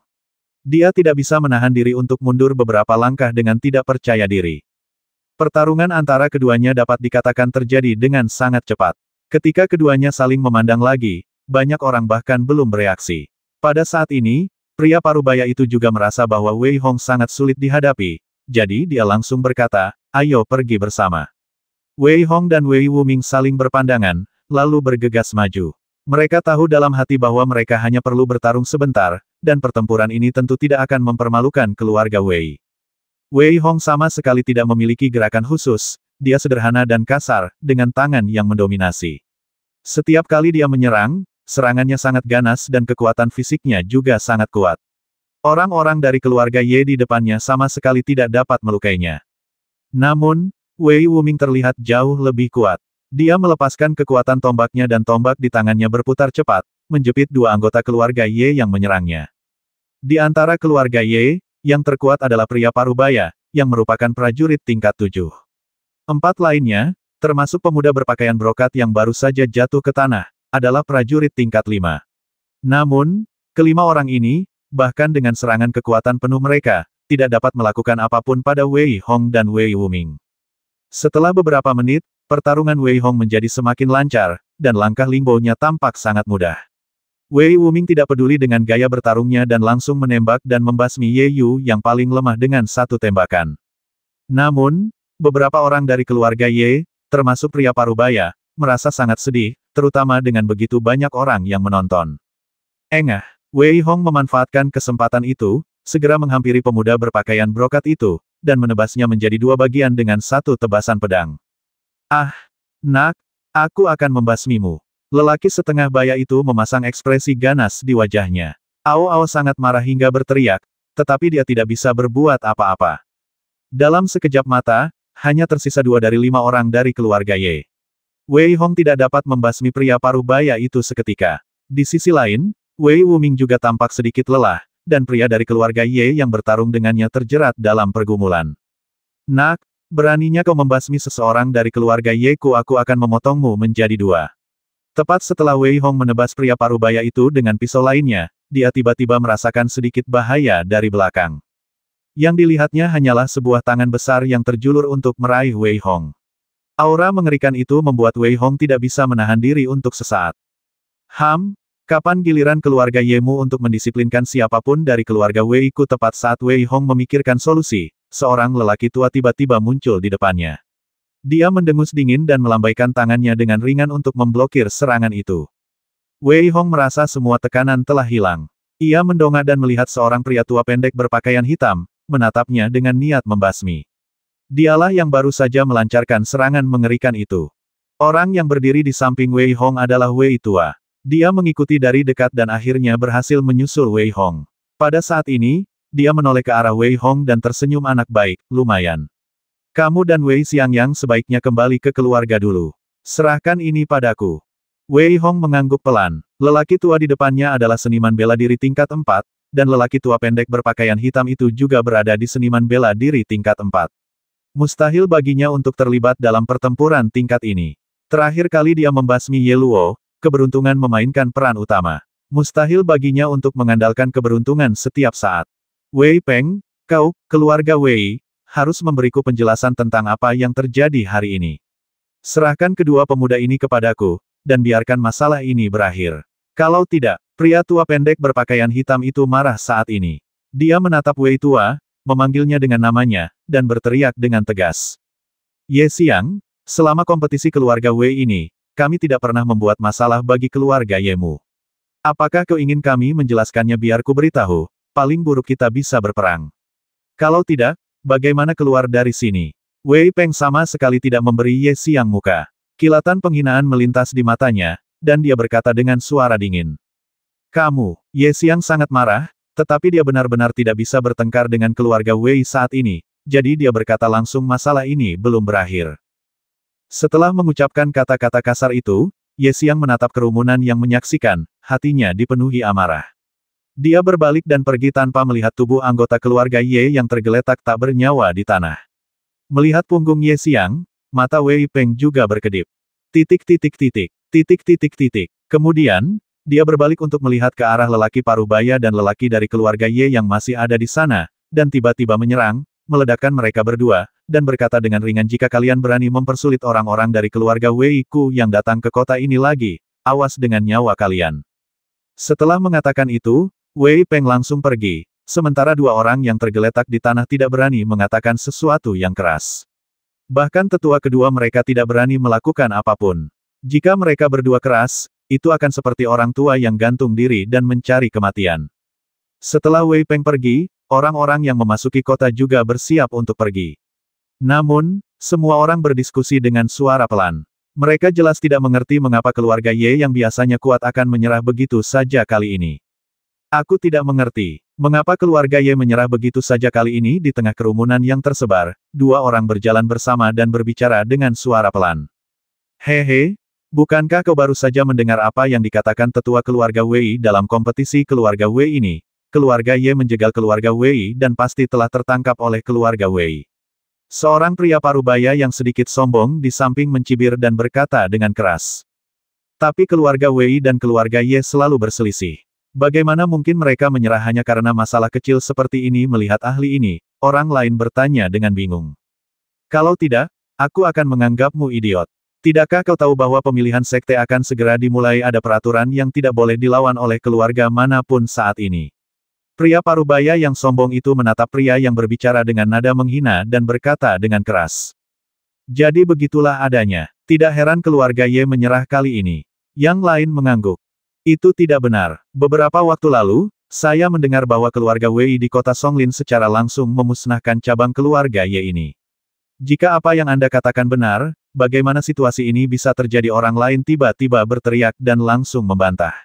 Dia tidak bisa menahan diri untuk mundur beberapa langkah dengan tidak percaya diri. Pertarungan antara keduanya dapat dikatakan terjadi dengan sangat cepat. Ketika keduanya saling memandang lagi, banyak orang bahkan belum bereaksi. Pada saat ini, pria parubaya itu juga merasa bahwa Wei Hong sangat sulit dihadapi, jadi dia langsung berkata, ayo pergi bersama. Wei Hong dan Wei Wuming saling berpandangan, lalu bergegas maju. Mereka tahu dalam hati bahwa mereka hanya perlu bertarung sebentar, dan pertempuran ini tentu tidak akan mempermalukan keluarga Wei. Wei Hong sama sekali tidak memiliki gerakan khusus, dia sederhana dan kasar, dengan tangan yang mendominasi. Setiap kali dia menyerang, serangannya sangat ganas dan kekuatan fisiknya juga sangat kuat. Orang-orang dari keluarga Ye di depannya sama sekali tidak dapat melukainya. Namun, Wei Wuming terlihat jauh lebih kuat. Dia melepaskan kekuatan tombaknya dan tombak di tangannya berputar cepat, menjepit dua anggota keluarga Ye yang menyerangnya. Di antara keluarga Ye, yang terkuat adalah pria parubaya, yang merupakan prajurit tingkat 7. 4 lainnya, termasuk pemuda berpakaian brokat yang baru saja jatuh ke tanah, adalah prajurit tingkat 5. Namun, kelima orang ini, bahkan dengan serangan kekuatan penuh mereka, tidak dapat melakukan apapun pada Wei Hong dan Wei Wuming. Setelah beberapa menit, pertarungan Wei Hong menjadi semakin lancar, dan langkah Lingbo-nya tampak sangat mudah. Wei Wuming tidak peduli dengan gaya bertarungnya dan langsung menembak dan membasmi Ye Yu yang paling lemah dengan satu tembakan. Namun, beberapa orang dari keluarga Ye, termasuk pria parubaya, merasa sangat sedih, terutama dengan begitu banyak orang yang menonton. Engah, Wei Hong memanfaatkan kesempatan itu, segera menghampiri pemuda berpakaian brokat itu, dan menebasnya menjadi 2 bagian dengan satu tebasan pedang. Ah, nak, aku akan membasmimu. Lelaki setengah baya itu memasang ekspresi ganas di wajahnya. Ao Ao sangat marah hingga berteriak, tetapi dia tidak bisa berbuat apa-apa. Dalam sekejap mata, hanya tersisa 2 dari 5 orang dari keluarga Ye. Wei Hong tidak dapat membasmi pria parubaya itu seketika. Di sisi lain, Wei Wuming juga tampak sedikit lelah, dan pria dari keluarga Ye yang bertarung dengannya terjerat dalam pergumulan. Nak, beraninya kau membasmi seseorang dari keluarga Ye ku, aku akan memotongmu menjadi 2. Tepat setelah Wei Hong menebas pria parubaya itu dengan pisau lainnya, dia tiba-tiba merasakan sedikit bahaya dari belakang. Yang dilihatnya hanyalah sebuah tangan besar yang terjulur untuk meraih Wei Hong. Aura mengerikan itu membuat Wei Hong tidak bisa menahan diri untuk sesaat. Kapan giliran keluarga Yemu untuk mendisiplinkan siapapun dari keluarga Wei ku? Tepat saat Wei Hong memikirkan solusi, seorang lelaki tua tiba-tiba muncul di depannya. Dia mendengus dingin dan melambaikan tangannya dengan ringan untuk memblokir serangan itu. Wei Hong merasa semua tekanan telah hilang. Ia mendongak dan melihat seorang pria tua pendek berpakaian hitam, menatapnya dengan niat membasmi. Dialah yang baru saja melancarkan serangan mengerikan itu. Orang yang berdiri di samping Wei Hong adalah Wei tua. Dia mengikuti dari dekat dan akhirnya berhasil menyusul Wei Hong. Pada saat ini, dia menoleh ke arah Wei Hong dan tersenyum. Anak baik, lumayan. Kamu dan Wei Xiangyang sebaiknya kembali ke keluarga dulu. Serahkan ini padaku. Wei Hong mengangguk pelan. Lelaki tua di depannya adalah seniman bela diri tingkat 4, dan lelaki tua pendek berpakaian hitam itu juga berada di seniman bela diri tingkat 4. Mustahil baginya untuk terlibat dalam pertempuran tingkat ini. Terakhir kali dia membasmi Ye Luo, keberuntungan memainkan peran utama. Mustahil baginya untuk mengandalkan keberuntungan setiap saat. Wei Peng, kau, keluarga Wei, harus memberiku penjelasan tentang apa yang terjadi hari ini. Serahkan kedua pemuda ini kepadaku, dan biarkan masalah ini berakhir. Kalau tidak, pria tua pendek berpakaian hitam itu marah saat ini. Dia menatap Wei tua, memanggilnya dengan namanya, dan berteriak dengan tegas. Ye Xiang, selama kompetisi keluarga Wei ini, kami tidak pernah membuat masalah bagi keluarga Yemu. Apakah kau ingin kami menjelaskannya? Biar ku beritahu, paling buruk kita bisa berperang. Kalau tidak, bagaimana keluar dari sini? Wei Peng sama sekali tidak memberi Ye Xiang muka. Kilatan penghinaan melintas di matanya, dan dia berkata dengan suara dingin. Kamu, Ye Xiang sangat marah, tetapi dia benar-benar tidak bisa bertengkar dengan keluarga Wei saat ini, jadi dia berkata langsung masalah ini belum berakhir. Setelah mengucapkan kata-kata kasar itu, Ye Xiang menatap kerumunan yang menyaksikan, hatinya dipenuhi amarah. Dia berbalik dan pergi tanpa melihat tubuh anggota keluarga Ye yang tergeletak tak bernyawa di tanah. Melihat punggung Ye Xiang, mata Wei Peng juga berkedip. Kemudian, dia berbalik untuk melihat ke arah lelaki parubaya dan lelaki dari keluarga Ye yang masih ada di sana, dan tiba-tiba menyerang, meledakkan mereka berdua, dan berkata dengan ringan, jika kalian berani mempersulit orang-orang dari keluarga Wei ku yang datang ke kota ini lagi, awas dengan nyawa kalian. Setelah mengatakan itu, Wei Peng langsung pergi, sementara 2 orang yang tergeletak di tanah tidak berani mengatakan sesuatu yang keras. Bahkan tetua kedua mereka tidak berani melakukan apapun. Jika mereka berdua keras, itu akan seperti orang tua yang gantung diri dan mencari kematian. Setelah Wei Peng pergi, orang-orang yang memasuki kota juga bersiap untuk pergi. Namun, semua orang berdiskusi dengan suara pelan. Mereka jelas tidak mengerti mengapa keluarga Ye yang biasanya kuat akan menyerah begitu saja kali ini. Aku tidak mengerti, mengapa keluarga Ye menyerah begitu saja kali ini. Di tengah kerumunan yang tersebar, 2 orang berjalan bersama dan berbicara dengan suara pelan. Hehe, bukankah kau baru saja mendengar apa yang dikatakan tetua keluarga Wei dalam kompetisi keluarga Wei ini? keluarga Ye menjegal keluarga Wei dan pasti telah tertangkap oleh keluarga Wei. Seorang pria parubaya yang sedikit sombong di samping mencibir dan berkata dengan keras. Tapi keluarga Wei dan keluarga Ye selalu berselisih. Bagaimana mungkin mereka menyerah hanya karena masalah kecil seperti ini? Melihat ahli ini, orang lain bertanya dengan bingung. Kalau tidak, aku akan menganggapmu idiot. Tidakkah kau tahu bahwa pemilihan sekte akan segera dimulai? Ada peraturan yang tidak boleh dilawan oleh keluarga manapun saat ini. Pria parubaya yang sombong itu menatap pria yang berbicara dengan nada menghina dan berkata dengan keras. Jadi begitulah adanya. Tidak heran keluarga Ye menyerah kali ini. Yang lain mengangguk. Itu tidak benar. Beberapa waktu lalu, saya mendengar bahwa keluarga Wei di kota Songlin secara langsung memusnahkan cabang keluarga Ye ini. Jika apa yang Anda katakan benar, bagaimana situasi ini bisa terjadi? Orang lain tiba-tiba berteriak dan langsung membantah.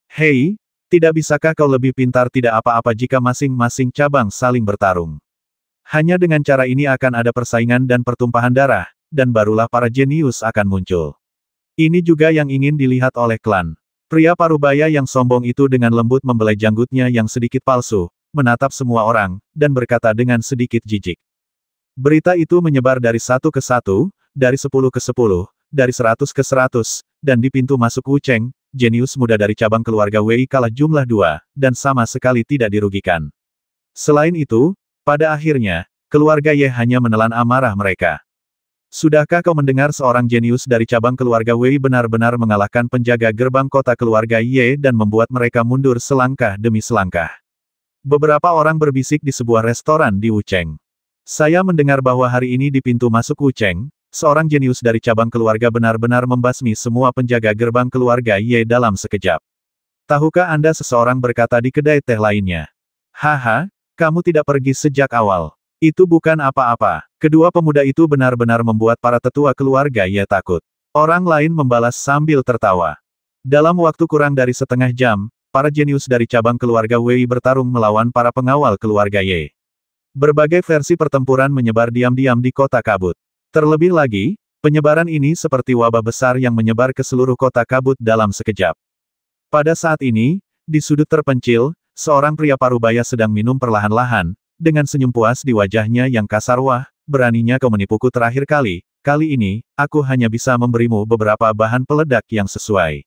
Hei, tidak bisakah kau lebih pintar? Tidak apa-apa jika masing-masing cabang saling bertarung. Hanya dengan cara ini akan ada persaingan dan pertumpahan darah, dan barulah para jenius akan muncul. Ini juga yang ingin dilihat oleh klan. Pria parubaya yang sombong itu dengan lembut membelai janggutnya yang sedikit palsu, menatap semua orang, dan berkata dengan sedikit jijik. Berita itu menyebar dari 1 ke 1, dari 10 ke 10, dari 100 ke 100, dan di pintu masuk Wucheng, jenius muda dari cabang keluarga Wei kalah jumlah 2, dan sama sekali tidak dirugikan. Selain itu, pada akhirnya, keluarga Ye hanya menelan amarah mereka. Sudahkah kau mendengar seorang jenius dari cabang keluarga Wei benar-benar mengalahkan penjaga gerbang kota keluarga Ye dan membuat mereka mundur selangkah demi selangkah? Beberapa orang berbisik di sebuah restoran di Wucheng. Saya mendengar bahwa hari ini di pintu masuk Wucheng, seorang jenius dari cabang keluarga benar-benar membasmi semua penjaga gerbang keluarga Ye dalam sekejap. Tahukah Anda? Seseorang berkata di kedai teh lainnya. Haha, kamu tidak pergi sejak awal. Itu bukan apa-apa. Kedua pemuda itu benar-benar membuat para tetua keluarga Ye takut. Orang lain membalas sambil tertawa. Dalam waktu kurang dari setengah jam, para jenius dari cabang keluarga Wei bertarung melawan para pengawal keluarga Ye. Berbagai versi pertempuran menyebar diam-diam di kota kabut. Terlebih lagi, penyebaran ini seperti wabah besar yang menyebar ke seluruh kota kabut dalam sekejap. Pada saat ini, di sudut terpencil, seorang pria parubaya sedang minum perlahan-lahan, dengan senyum puas di wajahnya yang kasar. Wah, beraninya kau menipuku terakhir kali ini, aku hanya bisa memberimu beberapa bahan peledak yang sesuai.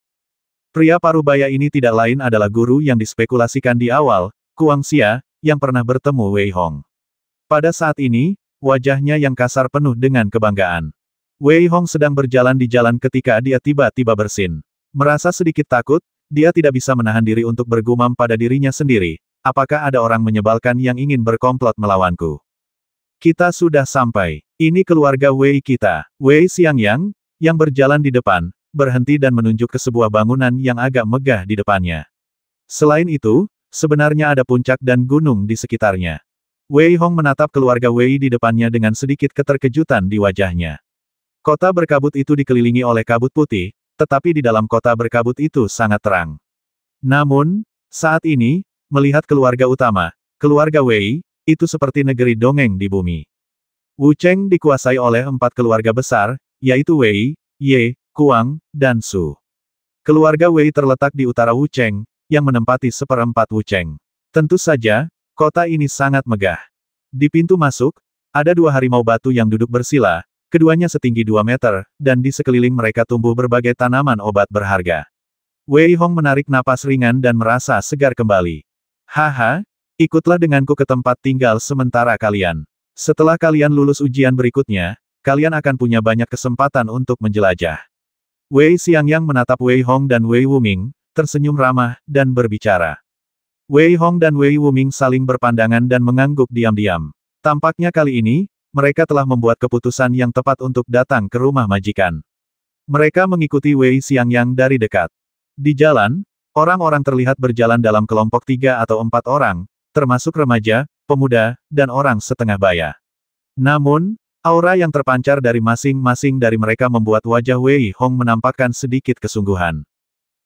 Pria parubaya ini tidak lain adalah guru yang dispekulasikan di awal, Kuang Xia, yang pernah bertemu Wei Hong. Pada saat ini, wajahnya yang kasar penuh dengan kebanggaan. Wei Hong sedang berjalan di jalan ketika dia tiba-tiba bersin. Merasa sedikit takut, dia tidak bisa menahan diri untuk bergumam pada dirinya sendiri. Apakah ada orang menyebalkan yang ingin berkomplot melawanku? Kita sudah sampai. Ini keluarga Wei kita. Wei Xiangyang, yang berjalan di depan, berhenti dan menunjuk ke sebuah bangunan yang agak megah di depannya. Selain itu, sebenarnya ada puncak dan gunung di sekitarnya. Wei Hong menatap keluarga Wei di depannya dengan sedikit keterkejutan di wajahnya. Kota berkabut itu dikelilingi oleh kabut putih, tetapi di dalam kota berkabut itu sangat terang. Namun, saat ini, melihat keluarga utama, keluarga Wei, itu seperti negeri dongeng di bumi. Wucheng dikuasai oleh 4 keluarga besar, yaitu Wei, Ye, Kuang, dan Su. Keluarga Wei terletak di utara Wucheng, yang menempati seperempat Wucheng. Tentu saja, kota ini sangat megah. Di pintu masuk, ada 2 harimau batu yang duduk bersila, keduanya setinggi 2 meter, dan di sekeliling mereka tumbuh berbagai tanaman obat berharga. Wei Hong menarik napas ringan dan merasa segar kembali. Haha, ikutlah denganku ke tempat tinggal sementara kalian. Setelah kalian lulus ujian berikutnya, kalian akan punya banyak kesempatan untuk menjelajah. Wei Xiangyang menatap Wei Hong dan Wei Wuming, tersenyum ramah, dan berbicara. Wei Hong dan Wei Wuming saling berpandangan dan mengangguk diam-diam. Tampaknya kali ini, mereka telah membuat keputusan yang tepat untuk datang ke rumah majikan. Mereka mengikuti Wei Xiangyang dari dekat. Di jalan, orang-orang terlihat berjalan dalam kelompok 3 atau 4 orang, termasuk remaja, pemuda, dan orang setengah baya. Namun, aura yang terpancar dari masing-masing dari mereka membuat wajah Wei Hong menampakkan sedikit kesungguhan.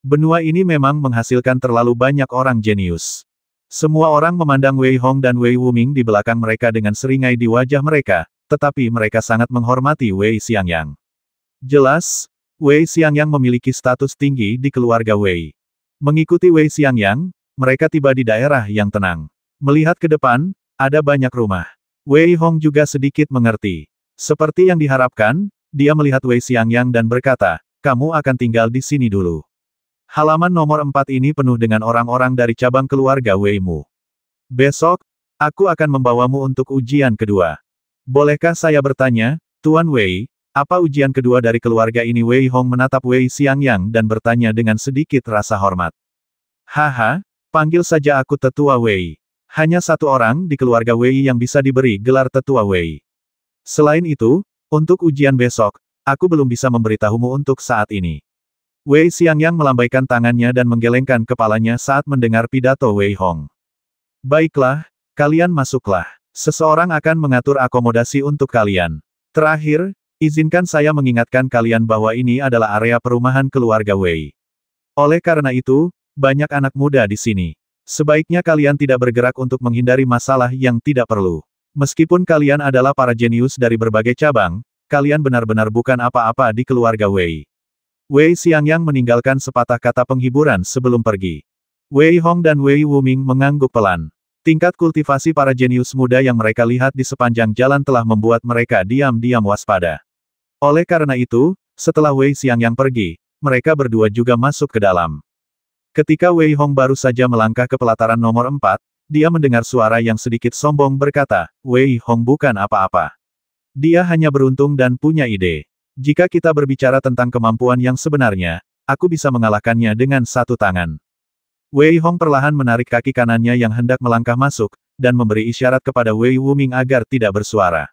Benua ini memang menghasilkan terlalu banyak orang jenius. Semua orang memandang Wei Hong dan Wei Wuming di belakang mereka dengan seringai di wajah mereka, tetapi mereka sangat menghormati Wei Xiangyang. Jelas, Wei Xiangyang memiliki status tinggi di keluarga Wei. Mengikuti Wei Xiangyang, mereka tiba di daerah yang tenang. Melihat ke depan, ada banyak rumah. Wei Hong juga sedikit mengerti. Seperti yang diharapkan, dia melihat Wei Xiangyang dan berkata, kamu akan tinggal di sini dulu. Halaman nomor 4 ini penuh dengan orang-orang dari cabang keluarga Wei Mu. Besok, aku akan membawamu untuk ujian kedua. Bolehkah saya bertanya, Tuan Wei, apa ujian kedua dari keluarga ini? Wei Hong menatap Wei Xiangyang dan bertanya dengan sedikit rasa hormat. Haha, panggil saja aku Tetua Wei. Hanya satu orang di keluarga Wei yang bisa diberi gelar Tetua Wei. Selain itu, untuk ujian besok, aku belum bisa memberitahumu untuk saat ini. Wei Xiangyang melambaikan tangannya dan menggelengkan kepalanya saat mendengar pidato Wei Hong. Baiklah, kalian masuklah. Seseorang akan mengatur akomodasi untuk kalian. Terakhir, izinkan saya mengingatkan kalian bahwa ini adalah area perumahan keluarga Wei. Oleh karena itu, banyak anak muda di sini. Sebaiknya kalian tidak bergerak untuk menghindari masalah yang tidak perlu. Meskipun kalian adalah para jenius dari berbagai cabang, kalian benar-benar bukan apa-apa di keluarga Wei. Wei Xiangyang meninggalkan sepatah kata penghiburan sebelum pergi. Wei Hong dan Wei Wuming mengangguk pelan. Tingkat kultivasi para jenius muda yang mereka lihat di sepanjang jalan telah membuat mereka diam-diam waspada. Oleh karena itu, setelah Wei Xiangyang pergi, mereka berdua juga masuk ke dalam. Ketika Wei Hong baru saja melangkah ke pelataran nomor 4, dia mendengar suara yang sedikit sombong berkata, Wei Hong bukan apa-apa. Dia hanya beruntung dan punya ide. Jika kita berbicara tentang kemampuan yang sebenarnya, aku bisa mengalahkannya dengan satu tangan. Wei Hong perlahan menarik kaki kanannya yang hendak melangkah masuk, dan memberi isyarat kepada Wei Wuming agar tidak bersuara.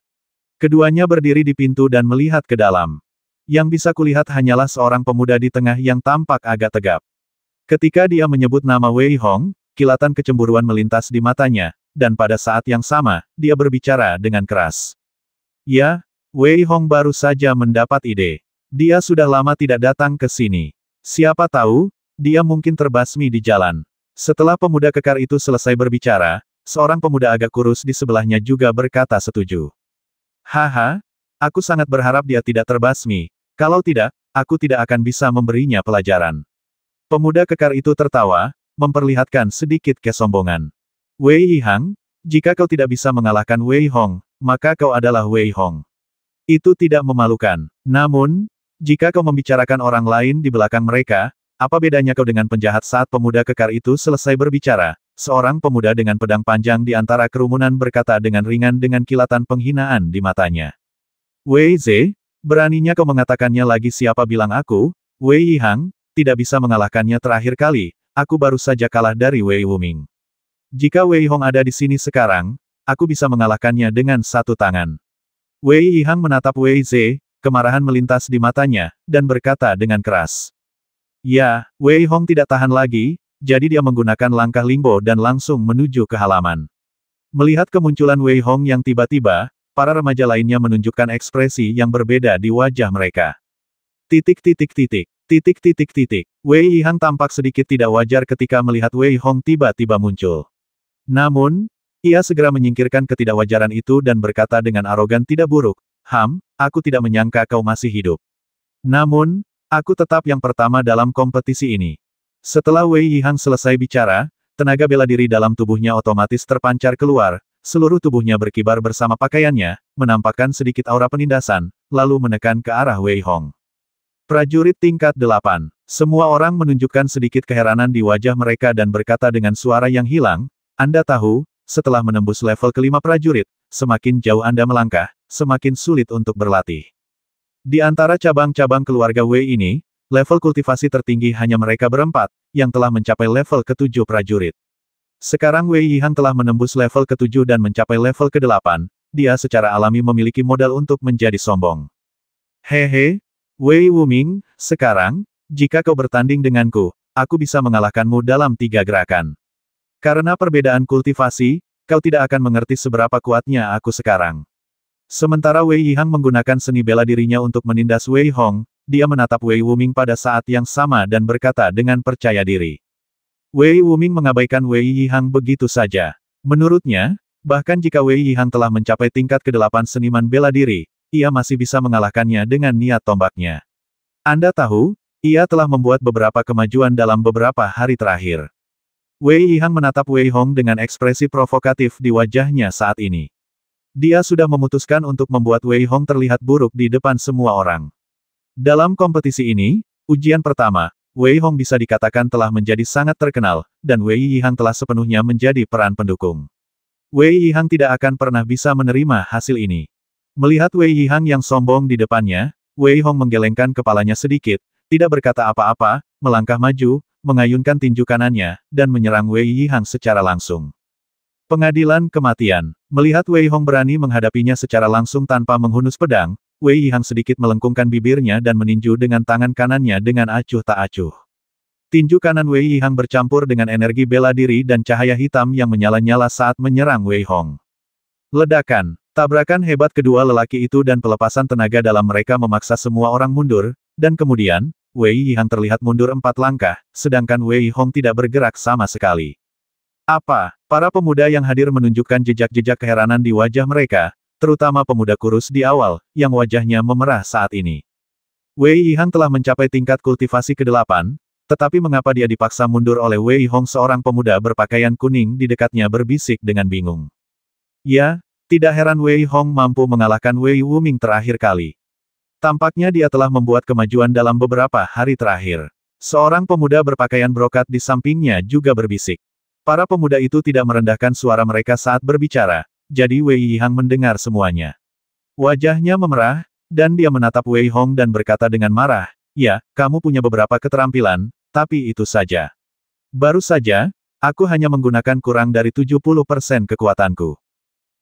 Keduanya berdiri di pintu dan melihat ke dalam. Yang bisa kulihat hanyalah seorang pemuda di tengah yang tampak agak tegap. Ketika dia menyebut nama Wei Hong, kilatan kecemburuan melintas di matanya, dan pada saat yang sama, dia berbicara dengan keras. Ya, Wei Hong baru saja mendapat ide. Dia sudah lama tidak datang ke sini. Siapa tahu, dia mungkin terbasmi di jalan. Setelah pemuda kekar itu selesai berbicara, seorang pemuda agak kurus di sebelahnya juga berkata setuju. Haha, aku sangat berharap dia tidak terbasmi. Kalau tidak, aku tidak akan bisa memberinya pelajaran. Pemuda kekar itu tertawa, memperlihatkan sedikit kesombongan. Wei Yihang, jika kau tidak bisa mengalahkan Wei Hong, maka kau adalah Wei Hong. Itu tidak memalukan. Namun, jika kau membicarakan orang lain di belakang mereka, apa bedanya kau dengan penjahat? Saat pemuda kekar itu selesai berbicara, seorang pemuda dengan pedang panjang di antara kerumunan berkata dengan ringan dengan kilatan penghinaan di matanya. Wei Ze, beraninya kau mengatakannya lagi? Siapa bilang aku, Wei Yihang, tidak bisa mengalahkannya? Terakhir kali, aku baru saja kalah dari Wei Wuming. Jika Wei Hong ada di sini sekarang, aku bisa mengalahkannya dengan satu tangan. Wei Yihang menatap Wei Ze, kemarahan melintas di matanya, dan berkata dengan keras. Ya, Wei Hong tidak tahan lagi, jadi dia menggunakan langkah lingbo dan langsung menuju ke halaman. Melihat kemunculan Wei Hong yang tiba-tiba, para remaja lainnya menunjukkan ekspresi yang berbeda di wajah mereka. Wei Yihang tampak sedikit tidak wajar ketika melihat Wei Hong tiba-tiba muncul. Namun, ia segera menyingkirkan ketidakwajaran itu dan berkata dengan arogan, tidak buruk. Aku tidak menyangka kau masih hidup. Namun, aku tetap yang pertama dalam kompetisi ini. Setelah Wei Yihang selesai bicara, tenaga bela diri dalam tubuhnya otomatis terpancar keluar, seluruh tubuhnya berkibar bersama pakaiannya, menampakkan sedikit aura penindasan, lalu menekan ke arah Wei Hong. Prajurit tingkat 8. Semua orang menunjukkan sedikit keheranan di wajah mereka dan berkata dengan suara yang hilang, Anda tahu, setelah menembus level kelima prajurit, semakin jauh Anda melangkah, semakin sulit untuk berlatih. Di antara cabang-cabang keluarga Wei ini, level kultivasi tertinggi hanya mereka berempat, yang telah mencapai level ke-7 prajurit. Sekarang Wei Yihang telah menembus level ke-7 dan mencapai level ke-8, dia secara alami memiliki modal untuk menjadi sombong. Hehe, Wei Wuming, sekarang, jika kau bertanding denganku, aku bisa mengalahkanmu dalam 3 gerakan. Karena perbedaan kultivasi, kau tidak akan mengerti seberapa kuatnya aku sekarang. Sementara Wei Yihang menggunakan seni bela dirinya untuk menindas Wei Hong, dia menatap Wei Wuming pada saat yang sama dan berkata dengan percaya diri. Wei Wuming mengabaikan Wei Yihang begitu saja. Menurutnya, bahkan jika Wei Yihang telah mencapai tingkat ke-8 seniman bela diri, ia masih bisa mengalahkannya dengan niat tombaknya. Anda tahu, ia telah membuat beberapa kemajuan dalam beberapa hari terakhir. Wei Yihang menatap Wei Hong dengan ekspresi provokatif di wajahnya saat ini. Dia sudah memutuskan untuk membuat Wei Hong terlihat buruk di depan semua orang. Dalam kompetisi ini, ujian pertama, Wei Hong bisa dikatakan telah menjadi sangat terkenal, dan Wei Yihang telah sepenuhnya menjadi peran pendukung. Wei Yihang tidak akan pernah bisa menerima hasil ini. Melihat Wei Yihang yang sombong di depannya, Wei Hong menggelengkan kepalanya sedikit, tidak berkata apa-apa, melangkah maju, mengayunkan tinju kanannya, dan menyerang Wei Yihang secara langsung. Pengadilan kematian. Melihat Wei Hong berani menghadapinya secara langsung tanpa menghunus pedang, Wei Yihang sedikit melengkungkan bibirnya dan meninju dengan tangan kanannya dengan acuh tak acuh. Tinju kanan Wei Yihang bercampur dengan energi bela diri dan cahaya hitam yang menyala-nyala saat menyerang Wei Hong. Ledakan. Tabrakan hebat kedua lelaki itu dan pelepasan tenaga dalam mereka memaksa semua orang mundur, dan kemudian, Wei Yihang terlihat mundur 4 langkah, sedangkan Wei Hong tidak bergerak sama sekali. Apa? Para pemuda yang hadir menunjukkan jejak-jejak keheranan di wajah mereka, terutama pemuda kurus di awal, yang wajahnya memerah saat ini. Wei Yihang telah mencapai tingkat kultivasi ke-8, tetapi mengapa dia dipaksa mundur oleh Wei Hong? Seorang pemuda berpakaian kuning di dekatnya berbisik dengan bingung. Ya, tidak heran Wei Hong mampu mengalahkan Wei Wuming terakhir kali. Tampaknya dia telah membuat kemajuan dalam beberapa hari terakhir. Seorang pemuda berpakaian brokat di sampingnya juga berbisik. Para pemuda itu tidak merendahkan suara mereka saat berbicara, jadi Wei Yihang mendengar semuanya. Wajahnya memerah, dan dia menatap Wei Hong dan berkata dengan marah, "Ya, kamu punya beberapa keterampilan, tapi itu saja. Baru saja, aku hanya menggunakan kurang dari 70% kekuatanku."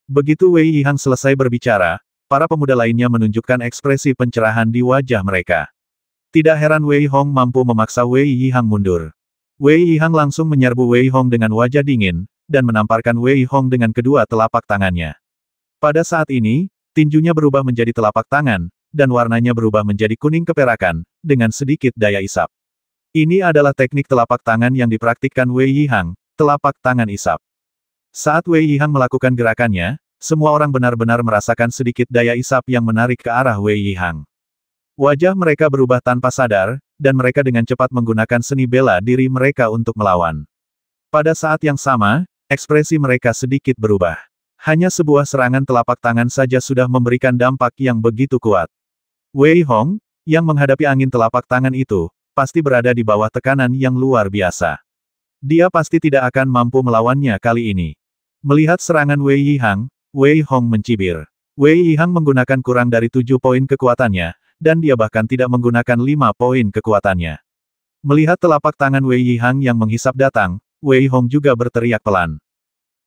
Begitu Wei Yihang selesai berbicara, para pemuda lainnya menunjukkan ekspresi pencerahan di wajah mereka. Tidak heran Wei Hong mampu memaksa Wei Yihang mundur. Wei Yihang langsung menyerbu Wei Hong dengan wajah dingin, dan menamparkan Wei Hong dengan kedua telapak tangannya. Pada saat ini, tinjunya berubah menjadi telapak tangan, dan warnanya berubah menjadi kuning keperakan, dengan sedikit daya isap. Ini adalah teknik telapak tangan yang dipraktikkan Wei Yihang, telapak tangan isap. Saat Wei Yihang melakukan gerakannya, semua orang benar-benar merasakan sedikit daya isap yang menarik ke arah Wei Yihang. Wajah mereka berubah tanpa sadar, dan mereka dengan cepat menggunakan seni bela diri mereka untuk melawan. Pada saat yang sama, ekspresi mereka sedikit berubah. Hanya sebuah serangan telapak tangan saja sudah memberikan dampak yang begitu kuat. Wei Hong, yang menghadapi angin telapak tangan itu, pasti berada di bawah tekanan yang luar biasa. Dia pasti tidak akan mampu melawannya kali ini. Melihat serangan Wei Yihang, Wei Hong mencibir. Wei Yihang menggunakan kurang dari 7 poin kekuatannya, dan dia bahkan tidak menggunakan 5 poin kekuatannya. Melihat telapak tangan Wei Yihang yang menghisap datang, Wei Hong juga berteriak pelan.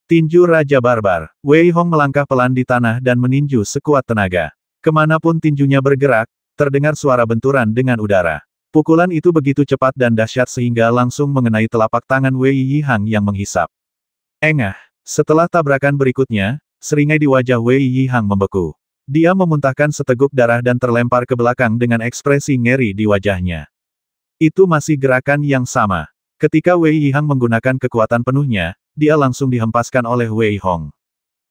Tinju Raja Barbar. Wei Hong melangkah pelan di tanah dan meninju sekuat tenaga. Kemanapun tinjunya bergerak, terdengar suara benturan dengan udara. Pukulan itu begitu cepat dan dahsyat sehingga langsung mengenai telapak tangan Wei Yihang yang menghisap. Engah. Setelah tabrakan berikutnya, seringai di wajah Wei Yihang membeku. Dia memuntahkan seteguk darah dan terlempar ke belakang dengan ekspresi ngeri di wajahnya. Itu masih gerakan yang sama. Ketika Wei Yihang menggunakan kekuatan penuhnya, dia langsung dihempaskan oleh Wei Hong.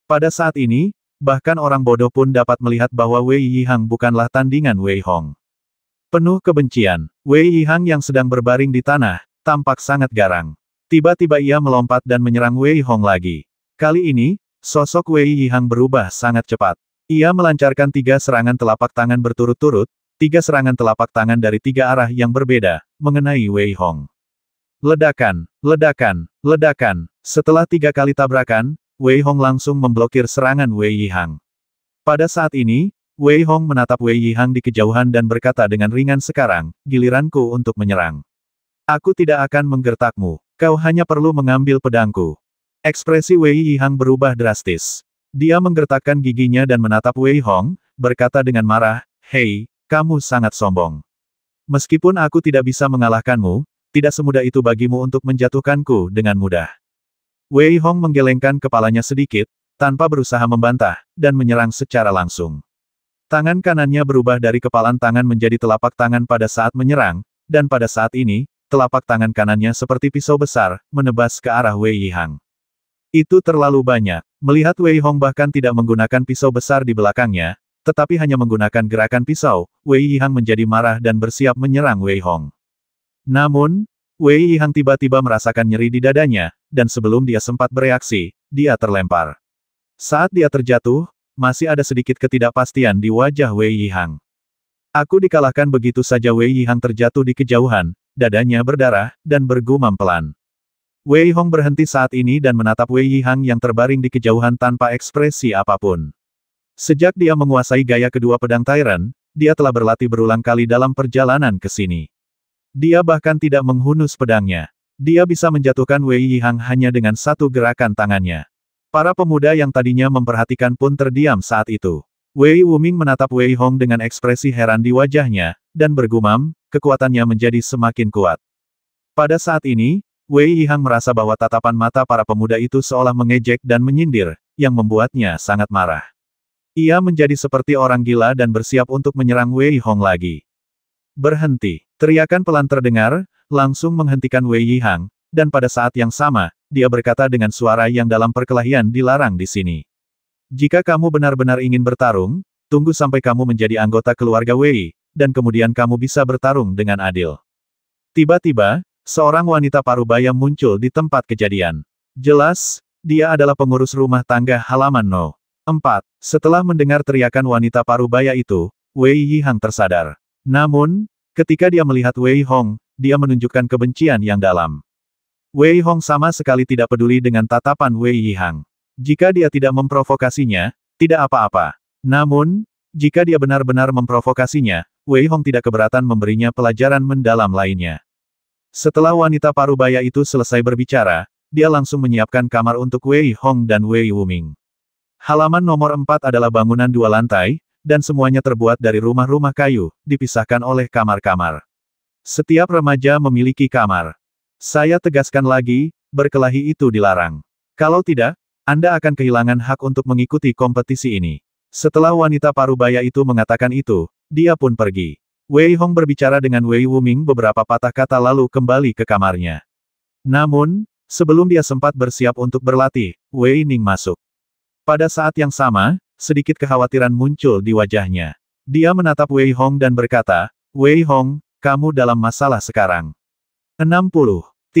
Pada saat ini, bahkan orang bodoh pun dapat melihat bahwa Wei Yihang bukanlah tandingan Wei Hong. Penuh kebencian, Wei Yihang yang sedang berbaring di tanah, tampak sangat garang. Tiba-tiba ia melompat dan menyerang Wei Hong lagi. Kali ini, sosok Wei Yihang berubah sangat cepat. Ia melancarkan 3 serangan telapak tangan berturut-turut, 3 serangan telapak tangan dari 3 arah yang berbeda, mengenai Wei Hong. Ledakan, ledakan, ledakan. Setelah 3 kali tabrakan, Wei Hong langsung memblokir serangan Wei Yihang. Pada saat ini, Wei Hong menatap Wei Yihang di kejauhan dan berkata dengan ringan, "Sekarang, giliranku untuk menyerang. Aku tidak akan menggertakmu. Kau hanya perlu mengambil pedangku." Ekspresi Wei Yihang berubah drastis. Dia menggertakkan giginya dan menatap Wei Hong, berkata dengan marah, "Hei, kamu sangat sombong. Meskipun aku tidak bisa mengalahkanmu, tidak semudah itu bagimu untuk menjatuhkanku dengan mudah." Wei Hong menggelengkan kepalanya sedikit, tanpa berusaha membantah, dan menyerang secara langsung. Tangan kanannya berubah dari kepalan tangan menjadi telapak tangan pada saat menyerang, dan pada saat ini, telapak tangan kanannya seperti pisau besar, menebas ke arah Wei Yihang. Itu terlalu banyak. Melihat Wei Hong bahkan tidak menggunakan pisau besar di belakangnya, tetapi hanya menggunakan gerakan pisau, Wei Yihang menjadi marah dan bersiap menyerang Wei Hong. Namun, Wei Yihang tiba-tiba merasakan nyeri di dadanya, dan sebelum dia sempat bereaksi, dia terlempar. Saat dia terjatuh, masih ada sedikit ketidakpastian di wajah Wei Yihang. Aku dikalahkan begitu saja. Wei Yihang terjatuh di kejauhan, dadanya berdarah, dan bergumam pelan. Wei Hong berhenti saat ini dan menatap Wei Yihang yang terbaring di kejauhan tanpa ekspresi apapun. Sejak dia menguasai gaya kedua pedang Tyrant, dia telah berlatih berulang kali dalam perjalanan ke sini. Dia bahkan tidak menghunus pedangnya. Dia bisa menjatuhkan Wei Yihang hanya dengan satu gerakan tangannya. Para pemuda yang tadinya memperhatikan pun terdiam saat itu. Wei Wuming menatap Wei Hong dengan ekspresi heran di wajahnya, dan bergumam, kekuatannya menjadi semakin kuat. Pada saat ini, Wei Yihang merasa bahwa tatapan mata para pemuda itu seolah mengejek dan menyindir, yang membuatnya sangat marah. Ia menjadi seperti orang gila dan bersiap untuk menyerang Wei Hong lagi. Berhenti! Teriakan pelan terdengar, langsung menghentikan Wei Yihang, dan pada saat yang sama, dia berkata dengan suara yang dalam perkelahian dilarang di sini. Jika kamu benar-benar ingin bertarung, tunggu sampai kamu menjadi anggota keluarga Wei, dan kemudian kamu bisa bertarung dengan adil. Tiba-tiba, seorang wanita parubaya muncul di tempat kejadian. Jelas, dia adalah pengurus rumah tangga halaman No. 4. Setelah mendengar teriakan wanita parubaya itu, Wei Yihang tersadar. Namun, ketika dia melihat Wei Hong, dia menunjukkan kebencian yang dalam. Wei Hong sama sekali tidak peduli dengan tatapan Wei Yihang. Jika dia tidak memprovokasinya, tidak apa-apa. Namun, jika dia benar-benar memprovokasinya, Wei Hong tidak keberatan memberinya pelajaran mendalam lainnya. Setelah wanita parubaya itu selesai berbicara, dia langsung menyiapkan kamar untuk Wei Hong dan Wei Wuming. Halaman nomor 4 adalah bangunan 2 lantai, dan semuanya terbuat dari rumah-rumah kayu, dipisahkan oleh kamar-kamar. Setiap remaja memiliki kamar. Saya tegaskan lagi, berkelahi itu dilarang. Kalau tidak, Anda akan kehilangan hak untuk mengikuti kompetisi ini. Setelah wanita parubaya itu mengatakan itu, dia pun pergi. Wei Hong berbicara dengan Wei Wuming beberapa patah kata lalu kembali ke kamarnya. Namun, sebelum dia sempat bersiap untuk berlatih, Wei Ning masuk. Pada saat yang sama, sedikit kekhawatiran muncul di wajahnya. Dia menatap Wei Hong dan berkata, Wei Hong, kamu dalam masalah sekarang. 60.